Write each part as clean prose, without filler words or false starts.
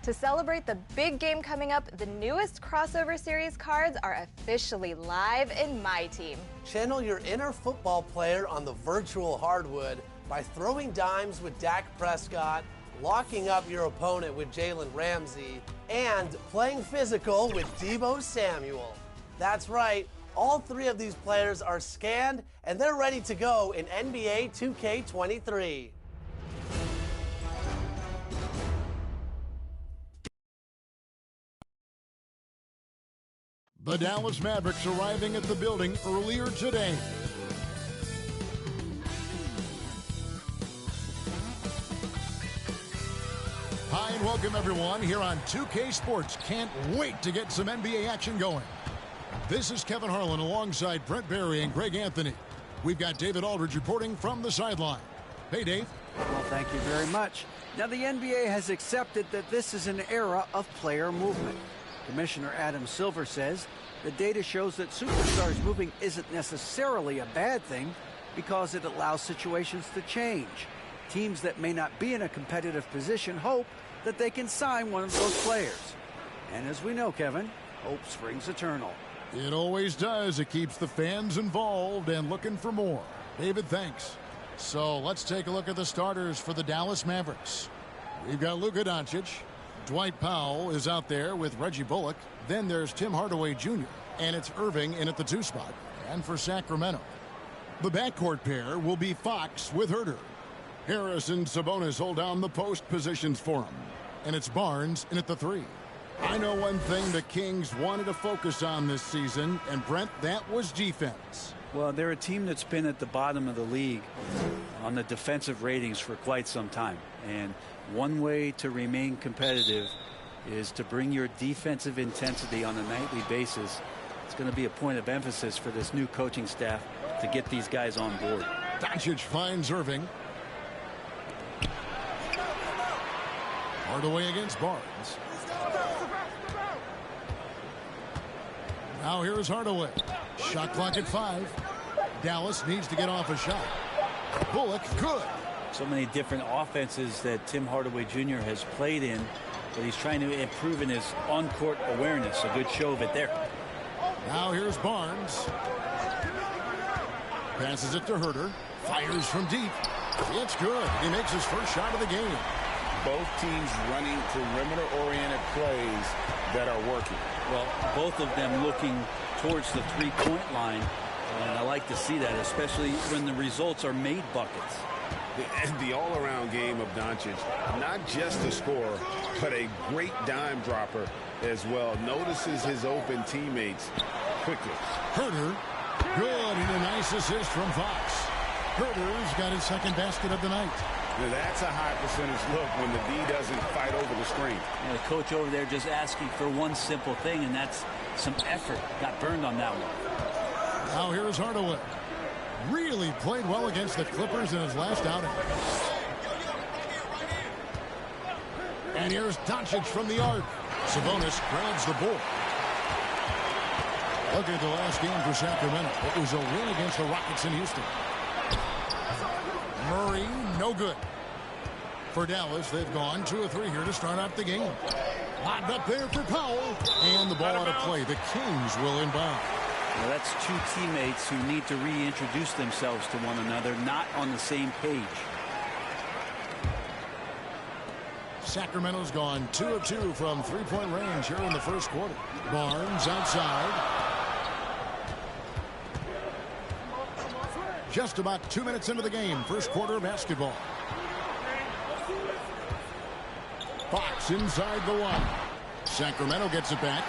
To celebrate the big game coming up, the newest crossover series cards are officially live in My Team. Channel your inner football player on the virtual hardwood by throwing dimes with Dak Prescott, locking up your opponent with Jalen Ramsey, and playing physical with Deebo Samuel. That's right, all three of these players are scanned and they're ready to go in NBA 2K23. The Dallas Mavericks arriving at the building earlier today. Hi and welcome everyone here on 2K Sports. Can't wait to get some NBA action going. This is Kevin Harlan alongside Brent Barry and Greg Anthony. We've got David Aldridge reporting from the sideline. Hey, Dave. Well, thank you very much. Now, the NBA has accepted that this is an era of player movement. Commissioner Adam Silver says the data shows that superstars moving isn't necessarily a bad thing because it allows situations to change. Teams that may not be in a competitive position hope that they can sign one of those players. And as we know, Kevin, hope springs eternal. It always does. It keeps the fans involved and looking for more. David, thanks. So let's take a look at the starters for the Dallas Mavericks. We've got Luka Doncic. Dwight Powell is out there with Reggie Bullock. Then there's Tim Hardaway Jr. And it's Irving in at the 2 spot. And for Sacramento, the backcourt pair will be Fox with Herter. Harris and Sabonis hold down the post positions for him. And it's Barnes in at the 3. I know one thing the Kings wanted to focus on this season, and Brent, that was defense. Well, they're a team that's been at the bottom of the league on the defensive ratings for quite some time. And one way to remain competitive is to bring your defensive intensity on a nightly basis. It's going to be a point of emphasis for this new coaching staff to get these guys on board. Doncic finds Irving. Hardaway against Barnes. Now here's Hardaway. Shot clock at 5. Dallas needs to get off a shot. Bullock, good. So many different offenses that Tim Hardaway Jr. has played in, but he's trying to improve in his on-court awareness. A good show of it there. Now here's Barnes. Passes it to Herter. Fires from deep. It's good. He makes his first shot of the game. Both teams running perimeter-oriented plays that are working. Well, both of them looking towards the three-point line, and I like to see that, especially when the results are made buckets. The all-around game of Doncic, not just a scorer, but a great dime dropper as well. Notices his open teammates quickly. Herter, good, and a nice assist from Fox. Herter's got his second basket of the night. Now that's a high percentage look when the D doesn't fight over the screen. The coach over there just asking for one simple thing, and that's some effort. Got burned on that one. Now here's Hardaway. Really played well against the Clippers in his last outing. And here's Doncic from the arc. Sabonis grabs the ball. Look at the last game for Sacramento. It was a win against the Rockets in Houston. Murray, no good. For Dallas, they've gone 2 of 3 here to start out the game. Lobbed up there for Powell. And the ball out of play. The Kings will inbound. Well, that's two teammates who need to reintroduce themselves to one another, not on the same page. Sacramento's gone 2 of 2 from 3-point range here in the first quarter. Barnes outside. Just about 2 minutes into the game. First quarter basketball. Fox inside the 1. Sacramento gets it back.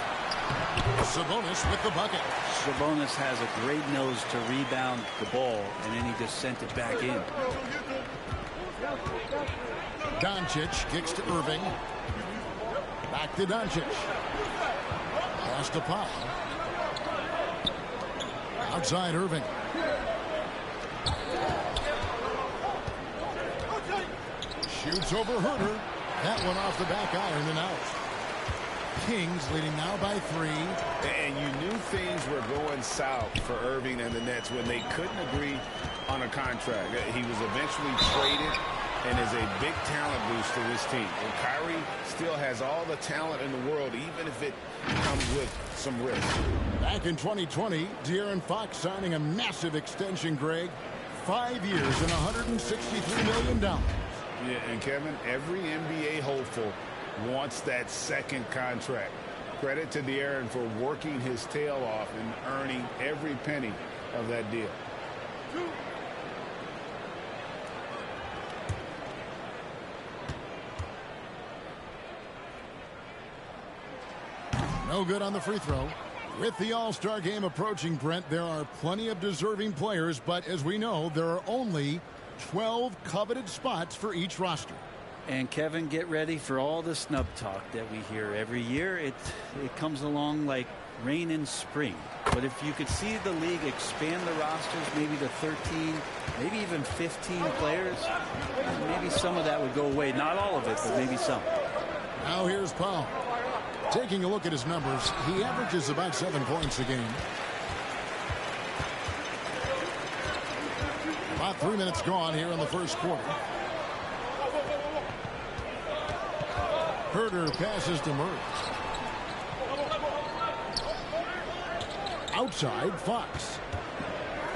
Sabonis with the bucket. Sabonis has a great nose to rebound the ball, and then he just sent it back in. Doncic kicks to Irving. Back to Doncic. Pass to Powell. Outside Irving. Shoots over Herter. That one off the back iron and out. Kings leading now by 3. And you knew things were going south for Irving and the Nets when they couldn't agree on a contract. He was eventually traded, and is a big talent boost to this team. And Kyrie still has all the talent in the world, even if it comes with some risk. Back in 2020, De'Aaron Fox signing a massive extension, Greg. 5 years and $163 million. Yeah, and Kevin, every NBA hopeful wants that second contract. Credit to De'Aaron for working his tail off and earning every penny of that deal. No good on the free throw. With the All-Star game approaching, Brent, there are plenty of deserving players, but as we know, there are only 12 coveted spots for each roster. And Kevin, get ready for all the snub talk that we hear every year. It comes along like rain in spring. But if you could see the league expand the rosters, maybe to 13, maybe even 15 players, maybe some of that would go away. Not all of it, but maybe some. Now here's Powell. Taking a look at his numbers, he averages about 7 points a game. About 3 minutes gone here in the first quarter. Herter passes to Murray. Outside, Fox.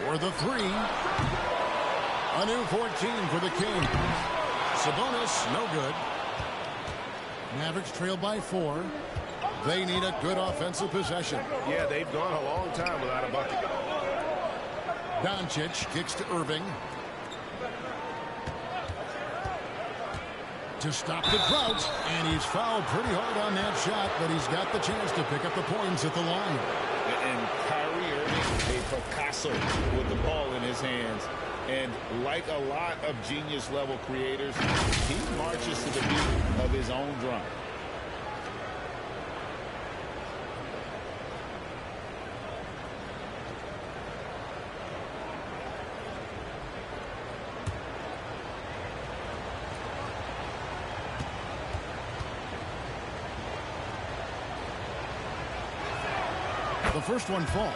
For the three. A new 14 for the Kings. Sabonis, no good. Mavericks trail by 4. They need a good offensive possession. Yeah, they've gone a long time without a bucket. Doncic kicks to Irving. To stop the drought, and he's fouled pretty hard on that shot, but he's got the chance to pick up the points at the line. And Kyrie Irving, a Picasso with the ball in his hands. And like a lot of genius-level creators, he marches to the beat of his own drum. The first one falls.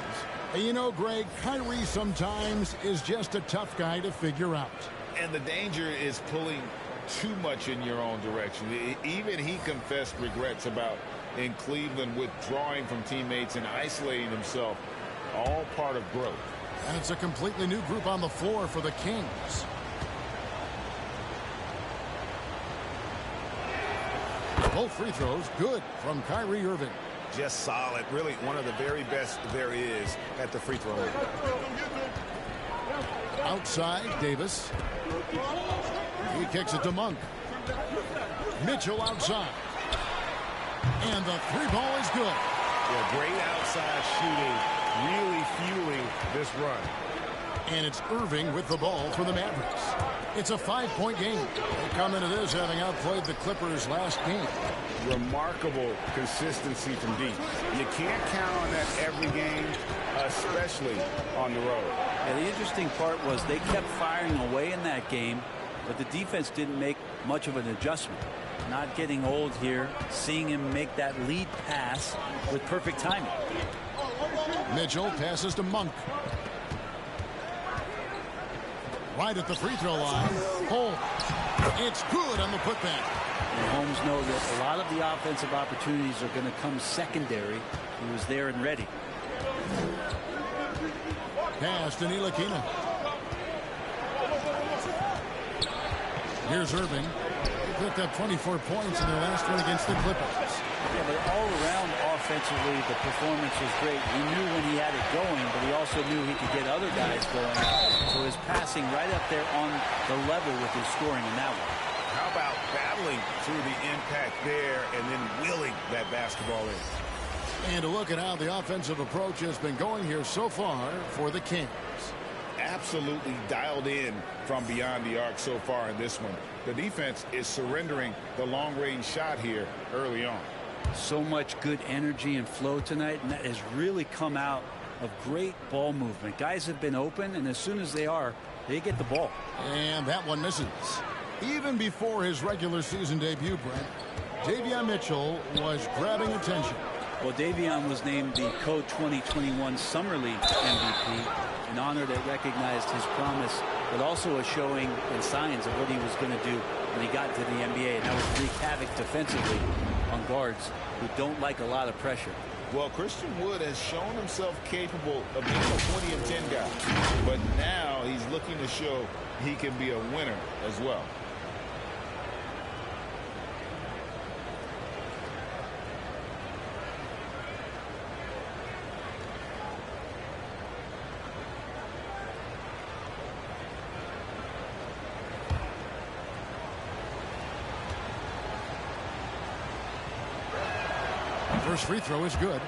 And you know, Greg, Kyrie sometimes is just a tough guy to figure out. And the danger is pulling too much in your own direction. Even he confessed regrets about in Cleveland withdrawing from teammates and isolating himself. All part of growth. And it's a completely new group on the floor for the Kings. Both free throws good from Kyrie Irving. Just solid. Really one of the very best there is at the free throw line. Outside, Davis. He kicks it to Monk. Mitchell outside. And the three ball is good. Yeah, great outside shooting. Really fueling this run. And it's Irving with the ball for the Mavericks. It's a 5-point game. They come into this having outplayed the Clippers last game. Remarkable consistency from deep. You can't count on that every game, especially on the road. Yeah, the interesting part was they kept firing away in that game, but the defense didn't make much of an adjustment. Not getting old here, seeing him make that lead pass with perfect timing. Mitchell passes to Monk. Right at the free throw line. Holmes. It's good on the putback. And Holmes knows that a lot of the offensive opportunities are going to come secondary. He was there and ready. Pass to Ntilikina. Here's Irving. He picked up 24 points in their last one against the Clippers. Yeah, but all around offensively, the performance was great. He knew when he had it going, but he also knew he could get other guys going. So his passing right up there on the level with his scoring in that one. How about battling through the impact there and then wheeling that basketball in? And to look at how the offensive approach has been going here so far for the Kings. Absolutely dialed in from beyond the arc so far in this one. The defense is surrendering the long-range shot here early on. So much good energy and flow tonight, and that has really come out of great ball movement. Guys have been open, and as soon as they are, they get the ball. And that one misses. Even before his regular season debut, Brent, Davion Mitchell was grabbing attention. Well, Davion was named the Co 2021 Summer League MVP, an honor that recognized his promise but also a showing and signs of what he was going to do when he got to the NBA. And that was wreak havoc defensively on guards who don't like a lot of pressure. Well, Christian Wood has shown himself capable of being a 20 and 10 guy, but now he's looking to show he can be a winner as well. First free throw is good.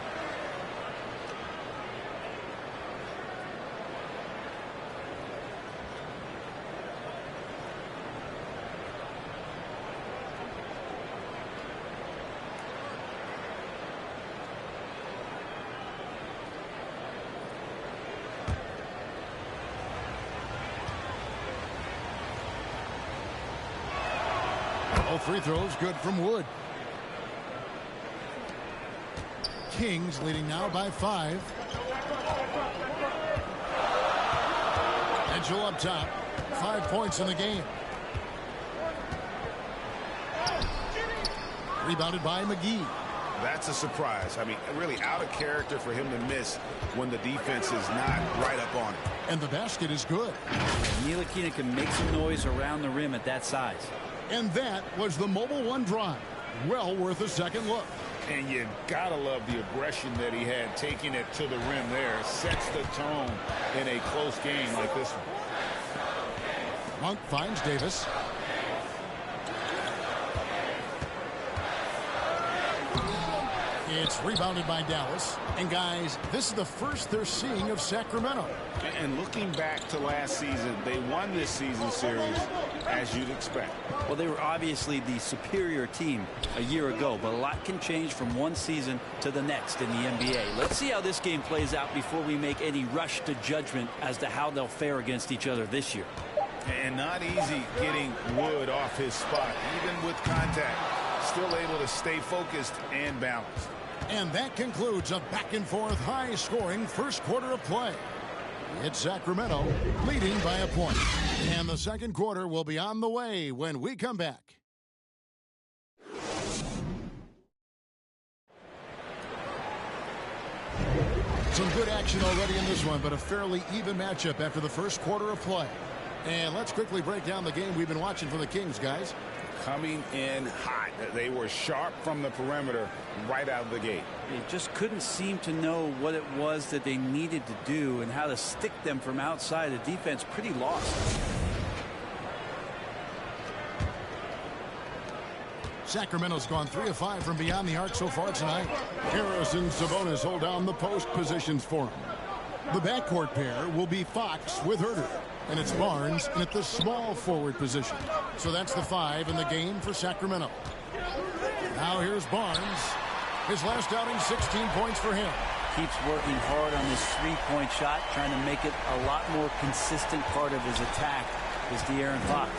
All free throws good from Wood. Kings leading now by 5. Mitchell up top. 5 points in the game. Rebounded by McGee. That's a surprise. I mean, really out of character for him to miss when the defense is not right up on it. And the basket is good. Ntilikina can make some noise around the rim at that size. And that was the Mobile One drive. Well worth a second look. And you gotta love the aggression that he had taking it to the rim there. Sets the tone in a close game like this one. Monk finds Davis. It's rebounded by Dallas. And guys, this is the first they're seeing of Sacramento. And looking back to last season, they won this season series as you'd expect. Well, they were obviously the superior team a year ago, but a lot can change from one season to the next in the NBA. Let's see how this game plays out before we make any rush to judgment as to how they'll fare against each other this year. And not easy getting Wood off his spot, even with contact. Still able to stay focused and balanced. And that concludes a back-and-forth, high-scoring first quarter of play. It's Sacramento leading by a point. And the second quarter will be on the way when we come back. Some good action already in this one, but a fairly even matchup after the first quarter of play. And let's quickly break down the game we've been watching for the Kings, guys. Coming in hot. They were sharp from the perimeter right out of the gate. They just couldn't seem to know what it was that they needed to do and how to stick them from outside. The defense pretty lost. Sacramento's gone 3 of 5 from beyond the arc so far tonight. Harris and Sabonis hold down the post positions for him. The backcourt pair will be Fox with Herter. And it's Barnes at the small forward position. So that's the 5 in the game for Sacramento. Now here's Barnes. His last outing, 16 points for him. Keeps working hard on this three-point shot, trying to make it a lot more consistent part of his attack is De'Aaron Fox.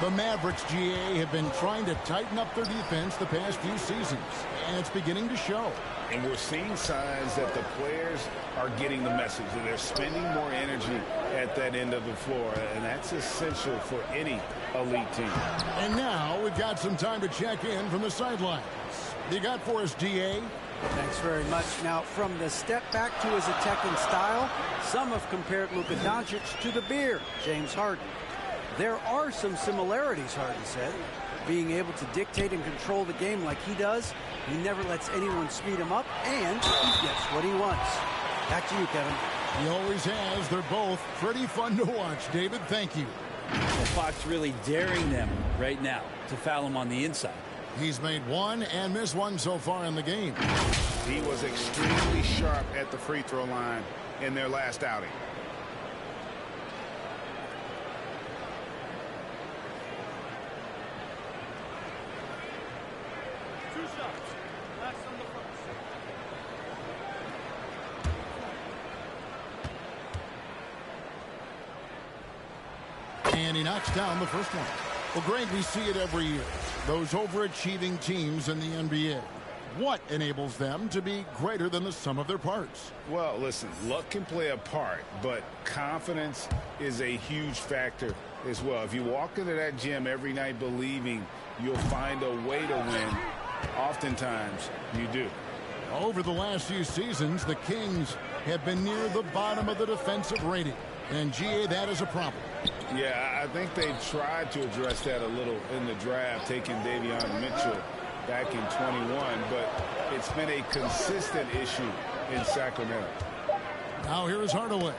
The Mavericks, GA, have been trying to tighten up their defense the past few seasons, and it's beginning to show. And we're seeing signs that the players are getting the message that they're spending more energy at that end of the floor, and that's essential for any elite team. And now we've got some time to check in from the sidelines. You got for us, DA? Thanks very much. Now, from the step back to his attacking style, some have compared Luka Doncic to the Bear, James Harden. There are some similarities, Harden said. Being able to dictate and control the game like he does, he never lets anyone speed him up, and he gets what he wants. Back to you, Kevin. He always has. They're both pretty fun to watch, David. Thank you. Well, Fox really daring them right now to foul him on the inside. He's made one and missed one so far in the game. He was extremely sharp at the free throw line in their last outing. And he knocks down the first one. Well, Greg, we see it every year. Those overachieving teams in the NBA. What enables them to be greater than the sum of their parts? Well, listen, luck can play a part, but confidence is a huge factor as well. If you walk into that gym every night believing you'll find a way to win, oftentimes you do. Over the last few seasons, the Kings have been near the bottom of the defensive rating. And, GA, that is a problem. Yeah, I think they tried to address that a little in the draft, taking Davion Mitchell back in 21, but it's been a consistent issue in Sacramento. Now here is Hardaway.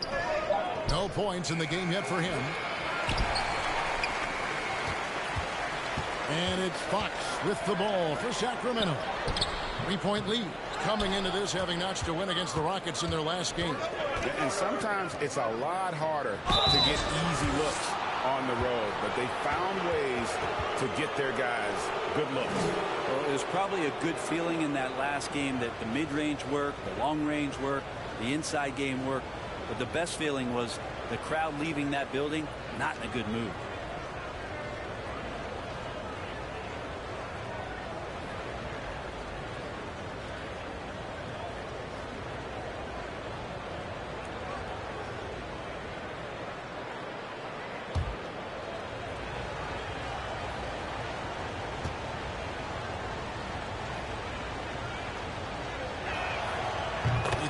No points in the game yet for him. And it's Fox with the ball for Sacramento. 3-point lead. Coming into this having notched a win against the Rockets in their last game. And sometimes it's a lot harder to get easy looks on the road, but they found ways to get their guys good looks. Well, it was probably a good feeling in that last game that the mid-range worked, the long-range worked, the inside game worked, but the best feeling was the crowd leaving that building not in a good mood.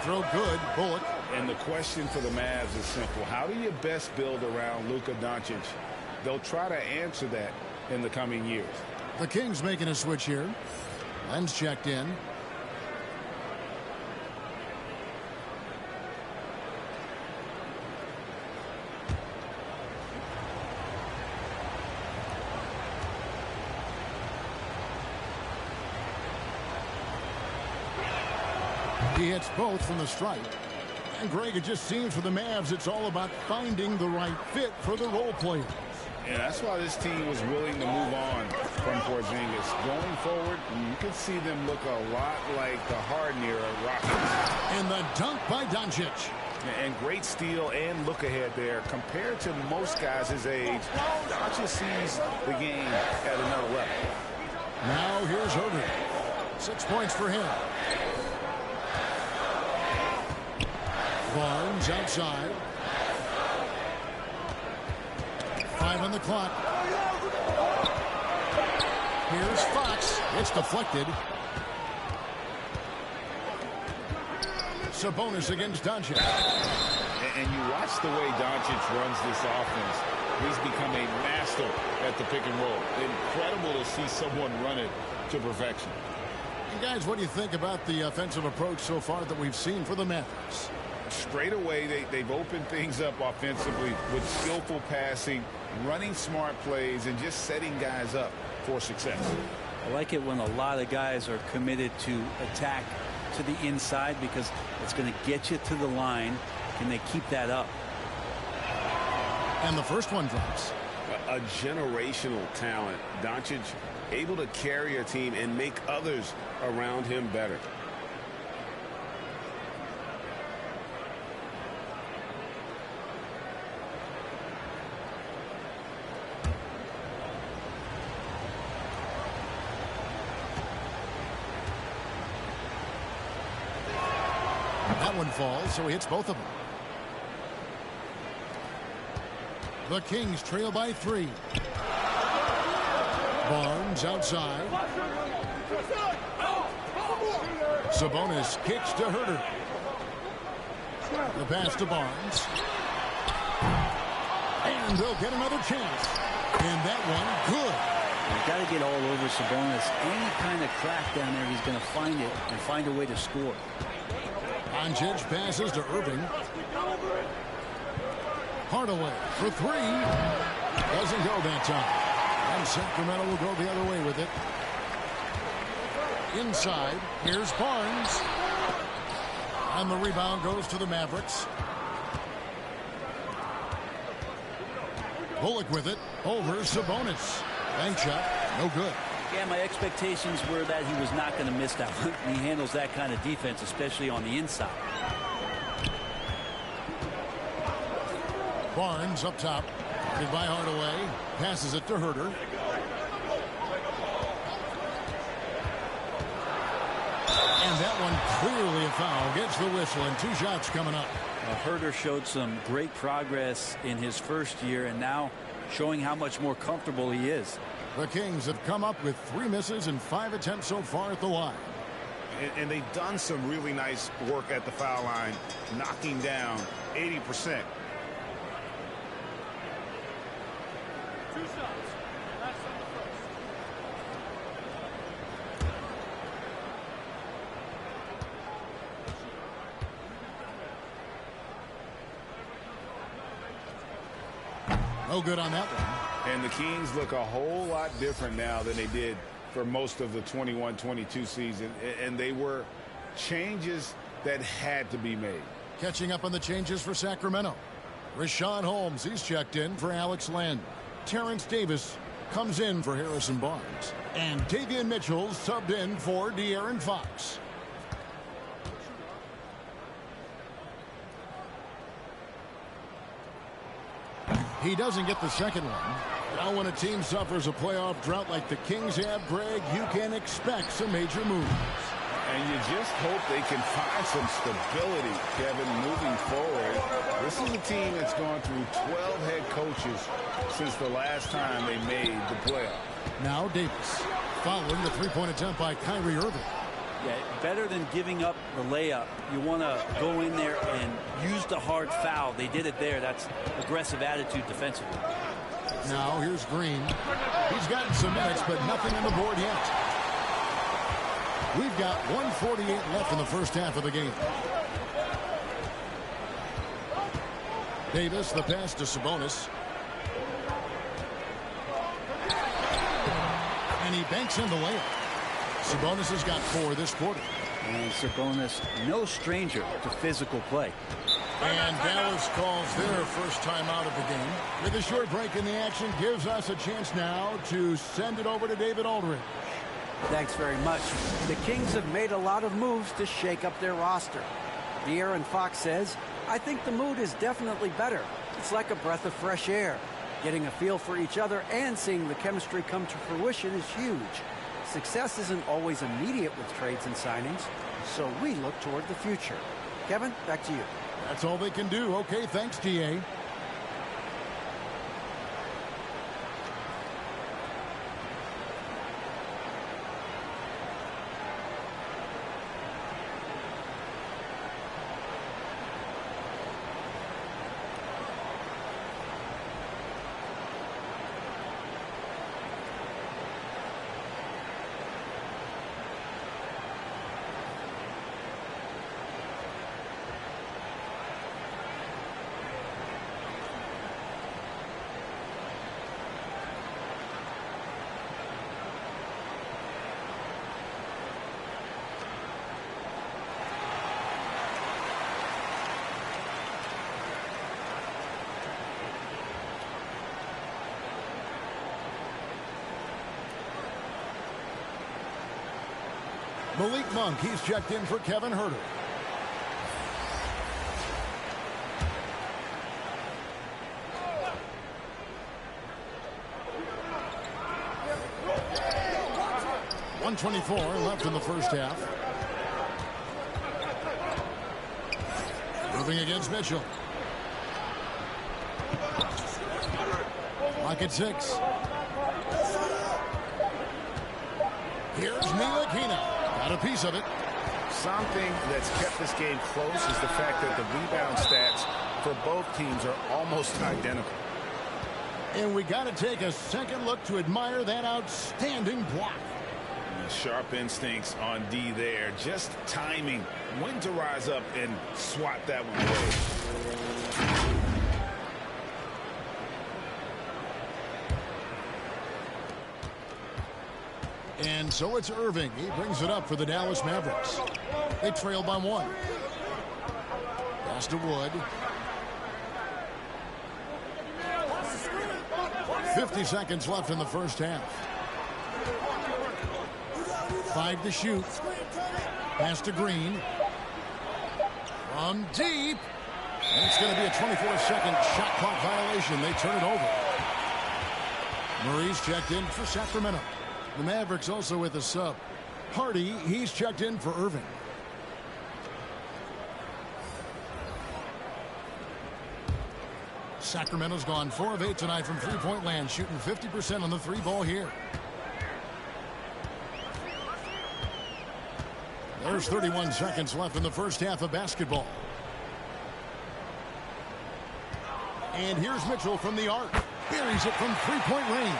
Throw good, Bullock. And the question for the Mavs is simple. How do you best build around Luka Doncic? They'll try to answer that in the coming years. The Kings making a switch here. Len's checked in. He hits both from the stripe. And Greg, it just seems for the Mavs it's all about finding the right fit for the role players. And that's why this team was willing to move on from Porzingis. Going forward, you can see them look a lot like the Harden-era Rockets. And the dunk by Doncic. And great steal and look ahead there. Compared to most guys his age, Doncic sees the game at another level. Now here's Irving. 6 points for him. Barnes outside. 5 on the clock. Here's Fox. It's deflected. Sabonis against Doncic. And you watch the way Doncic runs this offense. He's become a master at the pick and roll. Incredible to see someone run it to perfection. And guys, what do you think about the offensive approach so far that we've seen for the Mavericks? Straight away, they've opened things up offensively with skillful passing, running smart plays, and just setting guys up for success. I like it when a lot of guys are committed to attack to the inside because it's going to get you to the line. Can they keep that up? And the first one drops. A generational talent. Doncic able to carry a team and make others around him better. That one falls, so he hits both of them. The Kings trail by 3. Barnes outside. Sabonis kicks to Herter. The pass to Barnes. And they'll get another chance. And that one, good. You've got to get all over Sabonis. Any kind of crack down there, he's going to find it and find a way to score. Doncic passes to Irving. Hardaway for 3. Doesn't go that time. And Sacramento will go the other way with it. Inside, here's Barnes. And the rebound goes to the Mavericks. Bullock with it over Sabonis. Bank shot, no good. Yeah, my expectations were that he was not going to miss that one. He handles that kind of defense, especially on the inside. Barnes up top. Guarded by Hardaway. Passes it to Herter. And that one clearly a foul. Gets the whistle, and 2 shots coming up. Herder showed some great progress in his first year, and now showing how much more comfortable he is. The Kings have come up with 3 misses and 5 attempts so far at the line. And they've done some really nice work at the foul line, knocking down 80%. 2 shots. That's on the first. No good on that one. And the Kings look a whole lot different now than they did for most of the 21-22 season. And they were changes that had to be made. Catching up on the changes for Sacramento. Rashawn Holmes, he's checked in for Alex Len. Terrence Davis comes in for Harrison Barnes. And Davion Mitchell subbed in for De'Aaron Fox. He doesn't get the second one. Now when a team suffers a playoff drought like the Kings have, Greg, you can expect some major moves. And you just hope they can find some stability, Kevin, moving forward. This is a team that's gone through 12 head coaches since the last time they made the playoff. Now Davis, following the three-point attempt by Kyrie Irving. Yeah, better than giving up the layup. You want to go in there and use the hard foul. They did it there. That's aggressive attitude defensively. Now here's Green. He's gotten some minutes, but nothing on the board yet. We've got 1:48 left in the first half of the game. Davis, the pass to Sabonis. And he banks in the layup. Sabonis has got 4 this quarter. And Sabonis, no stranger to physical play. And Dallas calls their first time out of the game. With a short break in the action, gives us a chance now to send it over to David Aldridge. Thanks very much. The Kings have made a lot of moves to shake up their roster. De'Aaron Fox says, I think the mood is definitely better. It's like a breath of fresh air. Getting a feel for each other and seeing the chemistry come to fruition is huge. Success isn't always immediate with trades and signings, so we look toward the future. Kevin, back to you. That's all they can do. Okay, thanks, DA. Malik Monk, he's checked in for Kevin Herter. .124 left in the first half. Moving against Mitchell. Lock at 6. Here's Ntilikina. Got a piece of it. Something that's kept this game close is the fact that the rebound stats for both teams are almost identical. And we got to take a second look to admire that outstanding block. Sharp instincts on D there. Just timing when to rise up and swat that one away. And so it's Irving. He brings it up for the Dallas Mavericks. They trail by 1. Pass to Wood. 50 seconds left in the first half. 5 to shoot. Pass to Green. From deep. And it's going to be a 24-second shot clock violation. They turn it over. Murray's checked in for Sacramento. The Mavericks also with a sub. Hardy, he's checked in for Irving. Sacramento's gone 4 of 8 tonight from three-point land, shooting 50% on the three ball here. There's 31 seconds left in the first half of basketball. And here's Mitchell from the arc. Buries it from three-point range.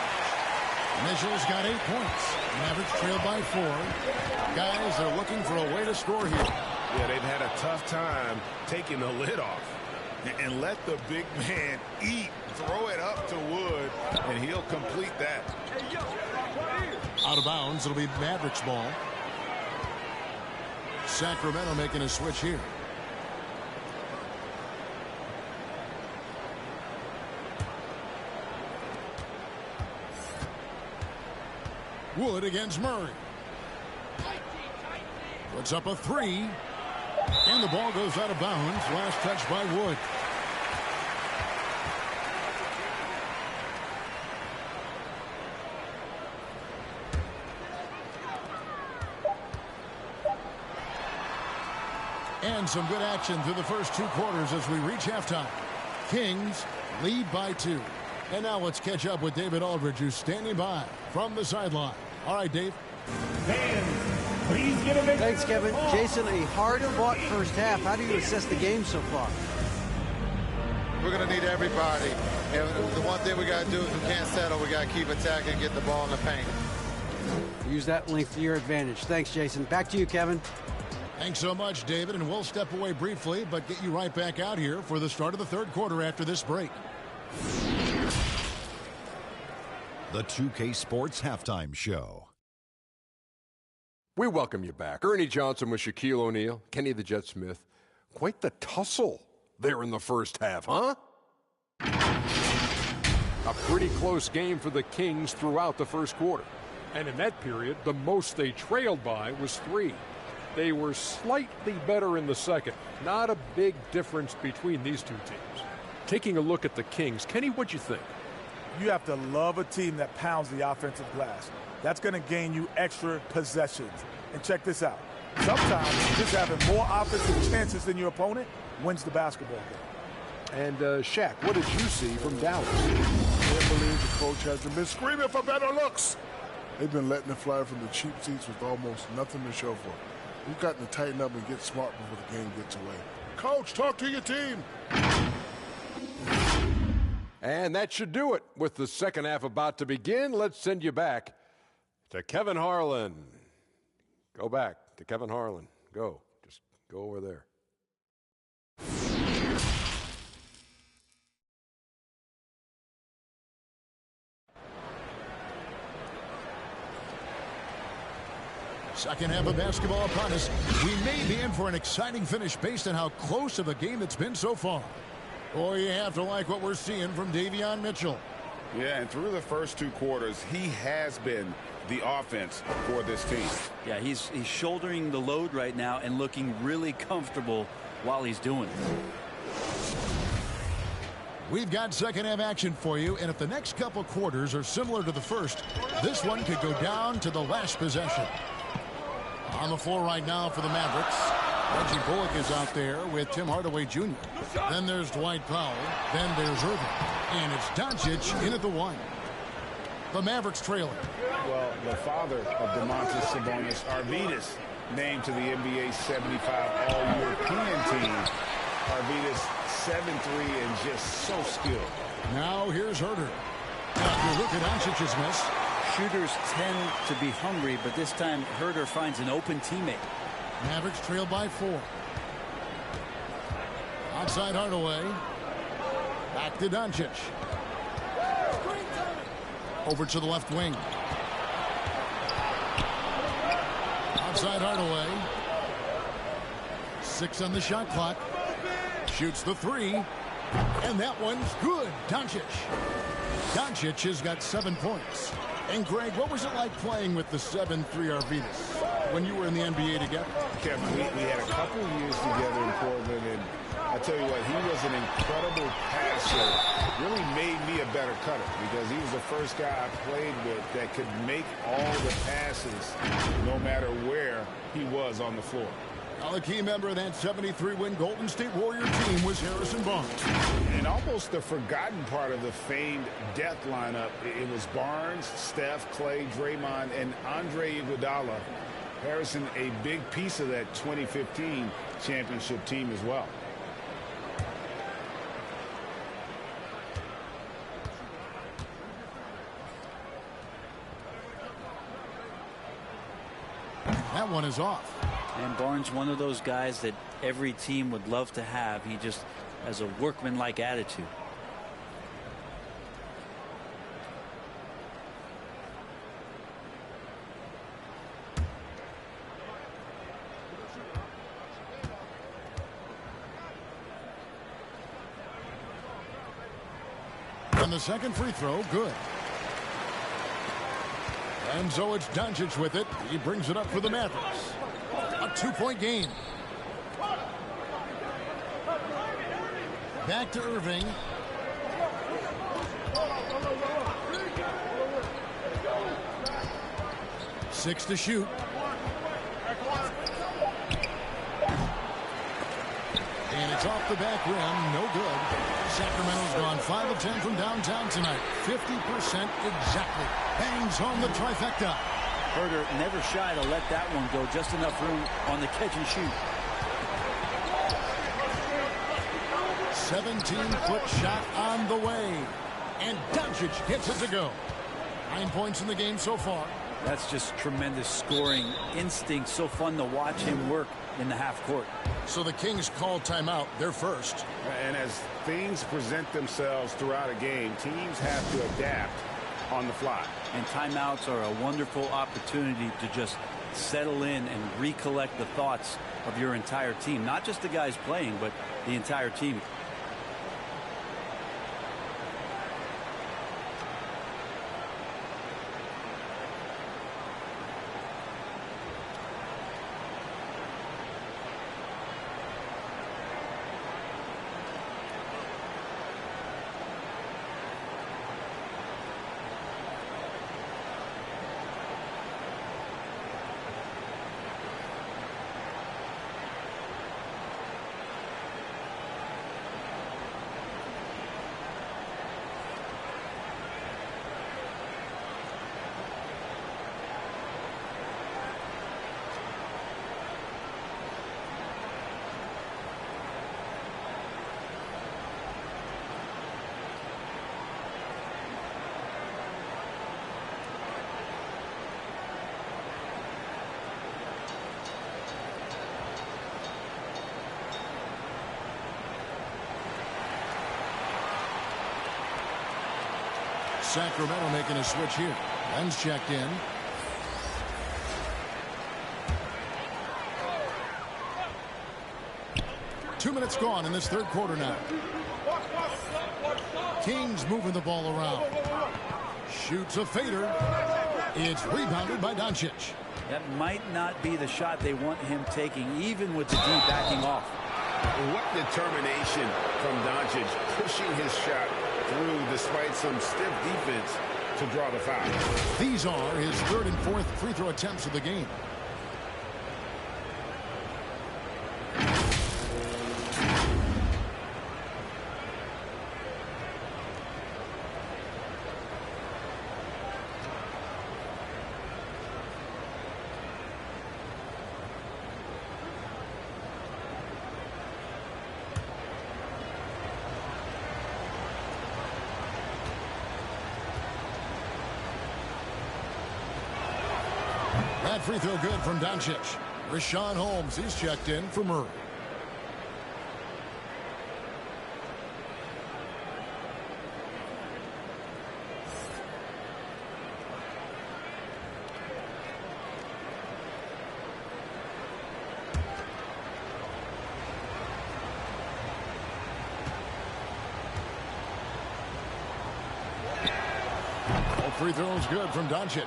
Mitchell's got 8 points. Mavericks trailed by 4. Guys are looking for a way to score here. Yeah, they've had a tough time taking the lid off. And let the big man eat. Throw it up to Wood, and he'll complete that. Out of bounds, it'll be Mavericks ball. Sacramento making a switch here. Wood against Murray. Puts up a 3. And the ball goes out of bounds. Last touch by Wood. And some good action through the first 2 quarters as we reach halftime. Kings lead by 2. And now let's catch up with David Aldridge, who's standing by from the sideline. All right, Dave. Please get a Thanks, Kevin. Jason, a hard-fought first half. How do you assess the game so far? We're going to need everybody. And the one thing we got to do is we can't settle. We got to keep attacking and get the ball in the paint. Use that length to your advantage. Thanks, Jason. Back to you, Kevin. Thanks so much, David, and we'll step away briefly, but get you right back out here for the start of the third quarter after this break. The 2K Sports Halftime Show. We welcome you back. Ernie Johnson with Shaquille O'Neal, Kenny the Jet Smith. Quite the tussle there in the first half, huh? A pretty close game for the Kings throughout the first quarter. And in that period, the most they trailed by was 3. They were slightly better in the second. Not a big difference between these two teams. Taking a look at the Kings, Kenny, what'd you think? You have to love a team that pounds the offensive glass. That's going to gain you extra possessions. And check this out. Sometimes just having more offensive chances than your opponent wins the basketball game. And Shaq, what did you see from Dallas? I can't believe the coach hasn't been screaming for better looks. They've been letting it fly from the cheap seats with almost nothing to show for it. We've got to tighten up and get smart before the game gets away. Coach, talk to your team. And that should do it. With the second half about to begin, let's send you back to Kevin Harlan. Go back to Kevin Harlan. Go. Just go over there. Second half of basketball upon us. We may be in for an exciting finish based on how close of a game it's been so far. Boy, you have to like what we're seeing from Davion Mitchell. Yeah, and through the first 2 quarters, he has been the offense for this team. Yeah, he's shouldering the load right now and looking really comfortable while he's doing it. We've got second half action for you, and if the next couple quarters are similar to the first, this one could go down to the last possession. On the floor right now for the Mavericks, Reggie Bullock is out there with Tim Hardaway Jr. Then there's Dwight Powell. Then there's Irving. And it's Doncic in at the 1. The Mavericks trailing. Well, the father of Domantas Sabonis, Arvydas, named to the NBA 75 All-European team. Arvydas 7'3" and just so skilled. Now here's Herter. After look at Doncic's miss. Shooters tend to be hungry, but this time Herter finds an open teammate. Mavericks trail by 4. Outside Hardaway. Back to Doncic. Over to the left wing. Outside Hardaway. 6 on the shot clock. Shoots the 3. And that one's good. Doncic. Doncic has got 7 points. And Greg, what was it like playing with the 7'3" Arvydas when you were in the NBA together? Kevin, we had a couple of years together in Portland, and I tell you what, he was an incredible passer. Really made me a better cutter because he was the first guy I played with that could make all the passes no matter where he was on the floor. Now, a key member of that 73-win Golden State Warrior team was Harrison Barnes. And almost the forgotten part of the famed death lineup, it was Barnes, Steph, Clay, Draymond, and Andre Iguodala. Harrison, a big piece of that 2015 championship team as well. That one is off. And Barnes, one of those guys that every team would love to have. He just has a workmanlike attitude. And the second free throw, good. And so it's Doncic with it. He brings it up for the Mavericks. A 2-point game. Back to Irving. Six to shoot. And it's off the back rim. No good. Sacramento's gone 5 of 10 from downtown tonight. 50% exactly. Bangs home the trifecta. Herter never shy to let that one go. Just enough room on the catch and shoot. 17-foot shot on the way. And Doncic gets it to go. 9 points in the game so far. That's just tremendous scoring instinct. So fun to watch him work in the half court. So the Kings call timeout. They're first. And as things present themselves throughout a game, teams have to adapt on the fly. And timeouts are a wonderful opportunity to just settle in and recollect the thoughts of your entire team. Not just the guys playing, but the entire team. Sacramento making a switch here. Ben's checked in. Two minutes gone in this third quarter now. Kings moving the ball around. Shoots a fader. It's rebounded by Doncic. That might not be the shot they want him taking, even with the D backing off. What determination from Doncic, pushing his shot through despite some stiff defense to draw the foul. These are his third and fourth free throw attempts of the game. That free throw good from Doncic. Rashawn Holmes, he's checked in for Murray. All free throws good from Doncic.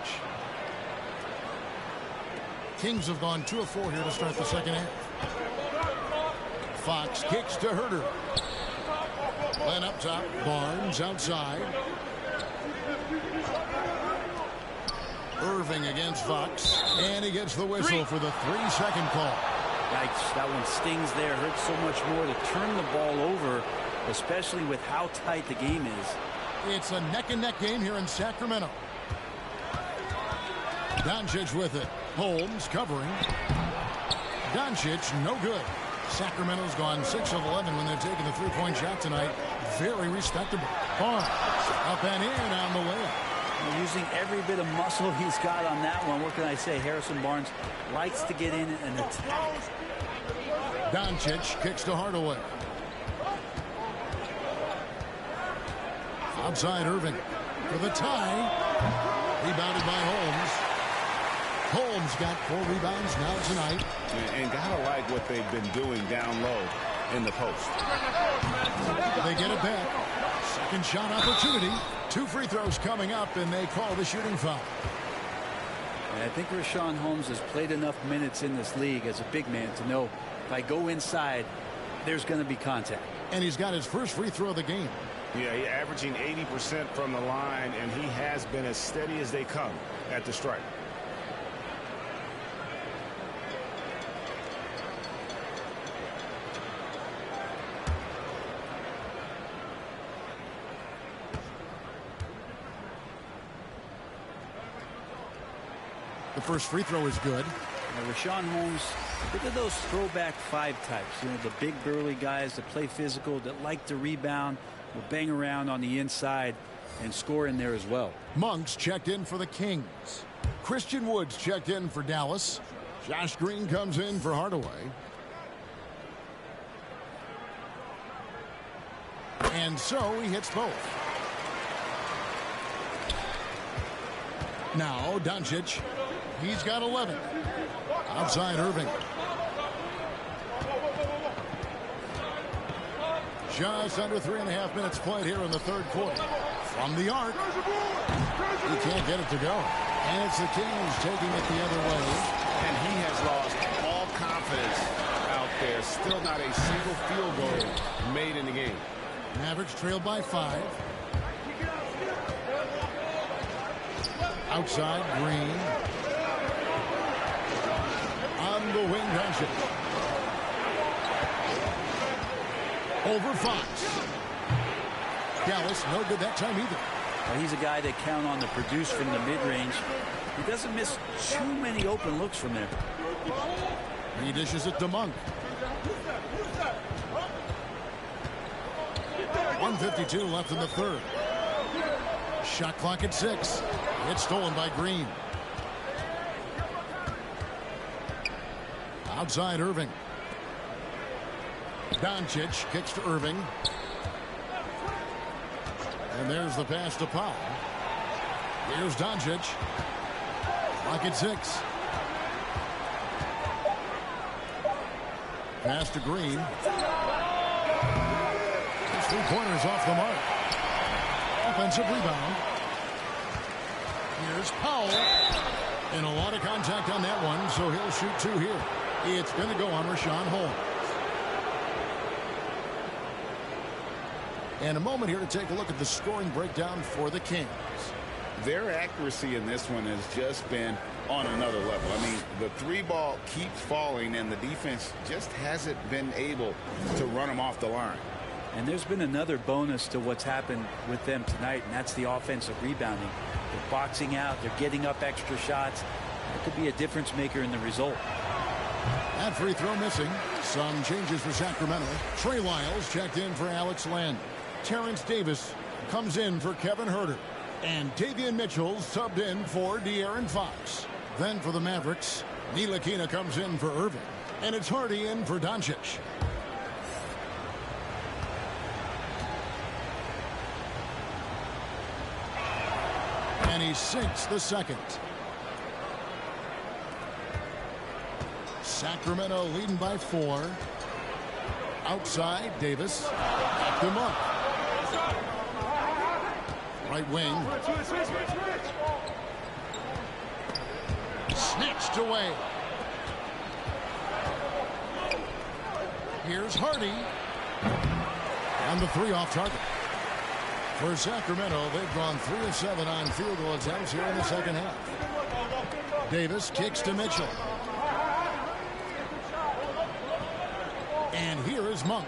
Kings have gone 2 of 4 here to start the second half. Fox kicks to Herter. Len up top. Barnes outside. Irving against Fox. And he gets the whistle for the 3-second call. Yikes, that one stings there. Hurts so much more to turn the ball over, especially with how tight the game is. It's a neck-and-neck game here in Sacramento. Doncic with it. Holmes covering. Doncic, no good. Sacramento's gone 6 of 11 when they're taking the three-point shot tonight. Very respectable. Barnes up and in on the layup. Using every bit of muscle he's got on that one. What can I say? Harrison Barnes likes to get in and attack. Doncic kicks to Hardaway. Outside Irving for the tie. Rebounded by Holmes. Holmes got 4 rebounds now tonight. And gotta like what they've been doing down low in the post. They get it back. Second shot opportunity. 2 free throws coming up, and they call the shooting foul. And I think Richaun Holmes has played enough minutes in this league as a big man to know if I go inside, there's going to be contact. And he's got his first free throw of the game. Yeah, he's averaging 80% from the line, and he has been as steady as they come at the stripe. The first free throw is good. Now, Richaun Holmes, look at those throwback 5 types. You know, the big burly guys that play physical, that like to rebound, will bang around on the inside and score in there as well. Monks checked in for the Kings. Christian Woods checked in for Dallas. Josh Green comes in for Hardaway. And so he hits both. Now Doncic. He's got 11. Outside Irving. Just under 3.5 minutes played here in the third quarter. From the arc. He can't get it to go. And it's the Kings taking it the other way. And he has lost all confidence out there. Still not a single field goal made in the game. Mavericks trailed by 5. Outside Green. On the wing, Doncic. Over Fox. Dallas, no good that time either. Well, he's a guy that count on to produce from the mid-range. He doesn't miss too many open looks from there. He dishes it to Monk. 1:52 left in the third. Shot clock at 6. It's stolen by Green. Outside Irving. Doncic kicks to Irving. And there's the pass to Powell. Here's Doncic. Clock at 6. Pass to Green. His 3-pointers off the mark. Offensive rebound. Here's Powell. And a lot of contact on that one, so he'll shoot 2 here. It's going to go on Richaun Holmes. And a moment here to take a look at the scoring breakdown for the Kings. Their accuracy in this one has just been on another level. I mean, the 3-ball keeps falling, and the defense just hasn't been able to run them off the line. And there's been another bonus to what's happened with them tonight, and that's the offensive rebounding. They're boxing out. They're getting up extra shots. That could be a difference maker in the result. That free throw missing. Some changes for Sacramento. Trey Lyles checked in for Alex Len. Terrence Davis comes in for Kevin Herter. And Davion Mitchell subbed in for De'Aaron Fox. Then for the Mavericks, Ntilikina comes in for Irving. And it's Hardy in for Doncic. And he sinks the second. Sacramento leading by 4. Outside, Davis. Back to Monk. Right wing. Snatched away. Here's Hardy. And the 3 off target. For Sacramento, they've gone 3 of 7 on field goal attempts here in the second half. Davis kicks to Mitchell. And here is Monk.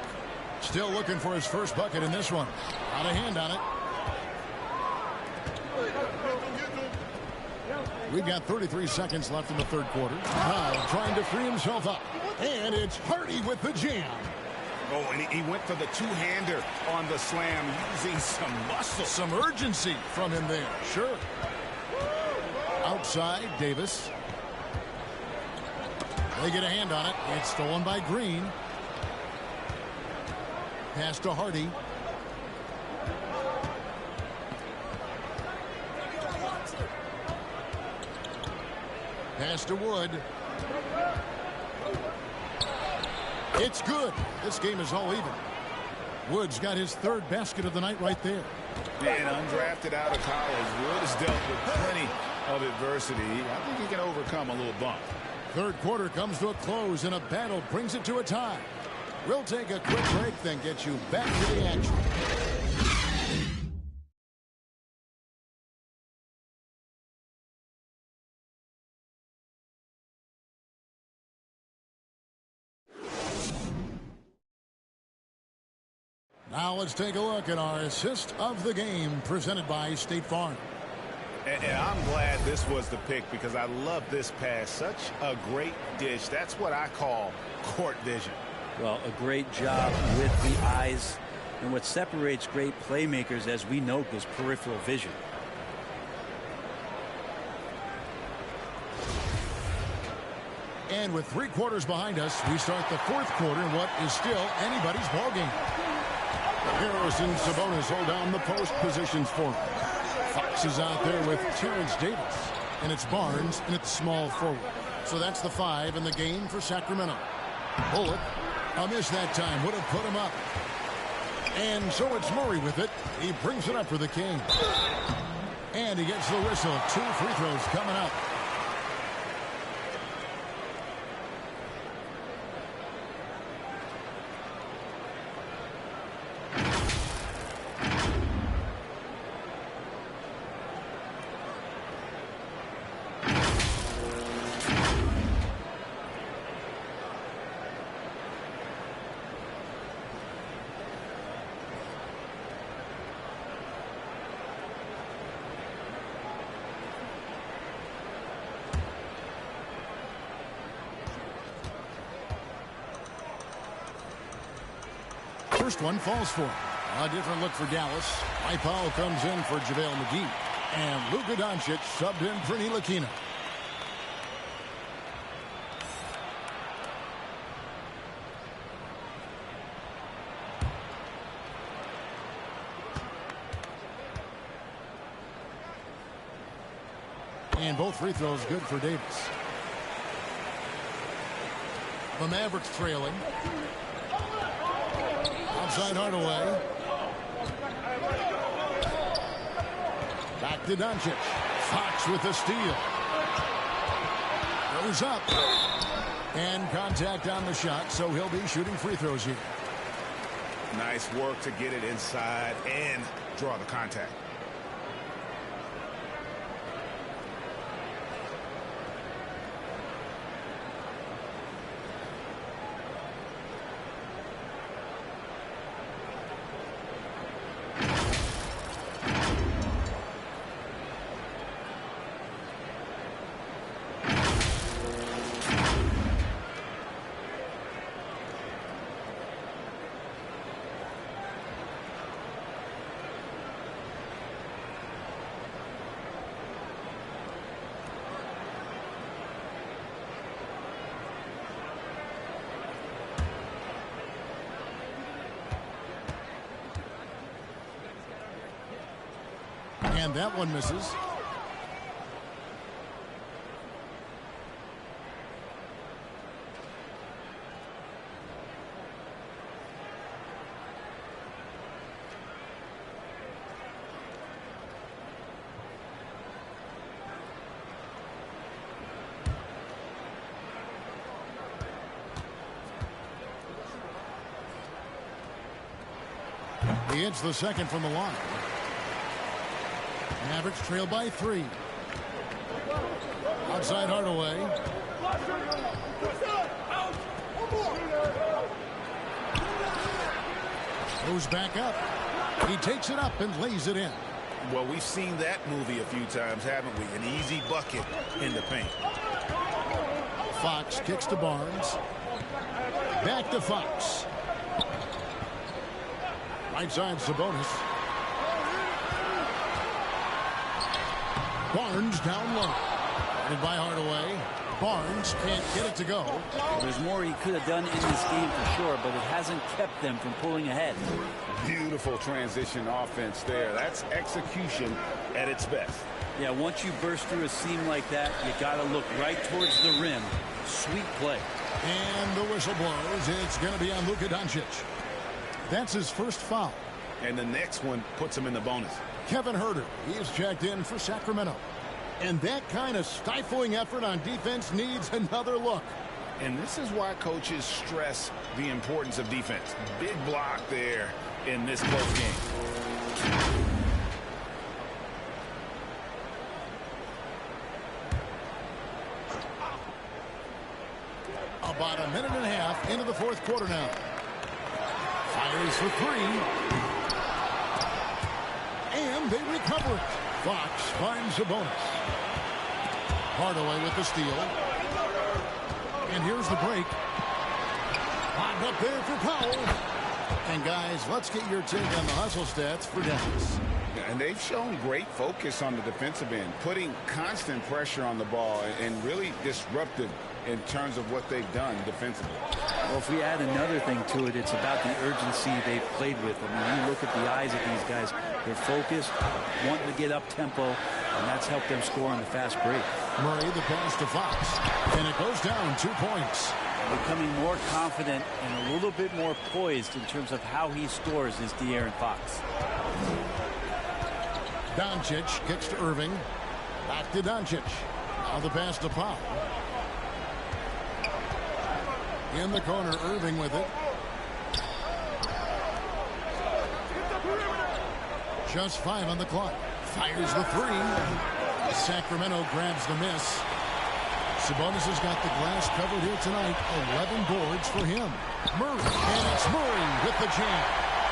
Still looking for his first bucket in this one. Out of hand on it. We've got 33 seconds left in the third quarter. Now trying to free himself up. And it's Hardy with the jam. Oh, and he went for the two-hander on the slam, using some muscle. Some urgency from him there. Sure. Outside, Davis. They get a hand on it. It's stolen by Green. Pass to Hardy. Pass to Wood. It's good. This game is all even. Wood's got his 3rd basket of the night right there. And undrafted out of college, Wood has dealt with plenty of adversity. I think he can overcome a little bump. Third quarter comes to a close, and a battle brings it to a tie. We'll take a quick break, then get you back to the action. Now let's take a look at our assist of the game presented by State Farm. And I'm glad this was the pick because I love this pass. Such a great dish. That's what I call court vision. Well, a great job with the eyes. And what separates great playmakers, as we know, is peripheral vision. And with 3 quarters behind us, we start the fourth quarter in what is still anybody's ballgame. Harrison Sabonis hold down the post positions for him. Fox is out there with Terrence Davis. And it's Barnes, and it's small forward. So that's the 5 in the game for Sacramento. Bullock, a miss that time, would have put him up. And so it's Murray with it. He brings it up for the Kings. And he gets the whistle. 2 free throws coming up. First one falls for him. A different look for Dallas. Mike Powell comes in for JaVale McGee. And Luka Doncic subbed in for Ntilikina. And both free throws good for Davis. The Mavericks trailing. Outside Hardaway. Back to Doncic. Fox with the steal. Goes up. And contact on the shot, so he'll be shooting free throws here. Nice work to get it inside and draw the contact. And that one misses. He hits the second from the line. Mavericks trail by 3. Outside Hardaway. Goes back up. He takes it up and lays it in. Well, we've seen that movie a few times, haven't we? An easy bucket in the paint. Fox kicks to Barnes. Back to Fox. Right side Sabonis. Barnes down low. And by Hardaway. Barnes can't get it to go. Well, there's more he could have done in this game for sure, but it hasn't kept them from pulling ahead. Beautiful transition offense there. That's execution at its best. Yeah, once you burst through a seam like that, you got to look right towards the rim. Sweet play. And the whistle blows. It's going to be on Luka Doncic. That's his first foul. And the next one puts him in the bonus. Kevin Huerter, he is checked in for Sacramento. And that kind of stifling effort on defense needs another look. And this is why coaches stress the importance of defense. Big block there in this close game. About a minute and a half into the fourth quarter now. Fires for 3. And they recover it. Fox finds a bonus. Hardaway with the steal. And here's the break. Lobbed up there for Powell. And guys, let's get your take on the hustle stats for Dallas. And they've shown great focus on the defensive end, putting constant pressure on the ball and really disruptive in terms of what they've done defensively. Well, if we add another thing to it, it's about the urgency they've played with. I mean, you look at the eyes of these guys. They're focused, wanting to get up tempo, and that's helped them score on the fast break. Murray, the pass to Fox, and it goes down 2 points. Becoming more confident and a little bit more poised in terms of how he scores is De'Aaron Fox. Doncic kicks to Irving. Back to Doncic. Now the pass to Powell. In the corner, Irving with it. Just 5 on the clock. Fires the 3. Sacramento grabs the miss. Sabonis has got the glass covered here tonight. 11 boards for him. Murray. And it's Murray with the jam.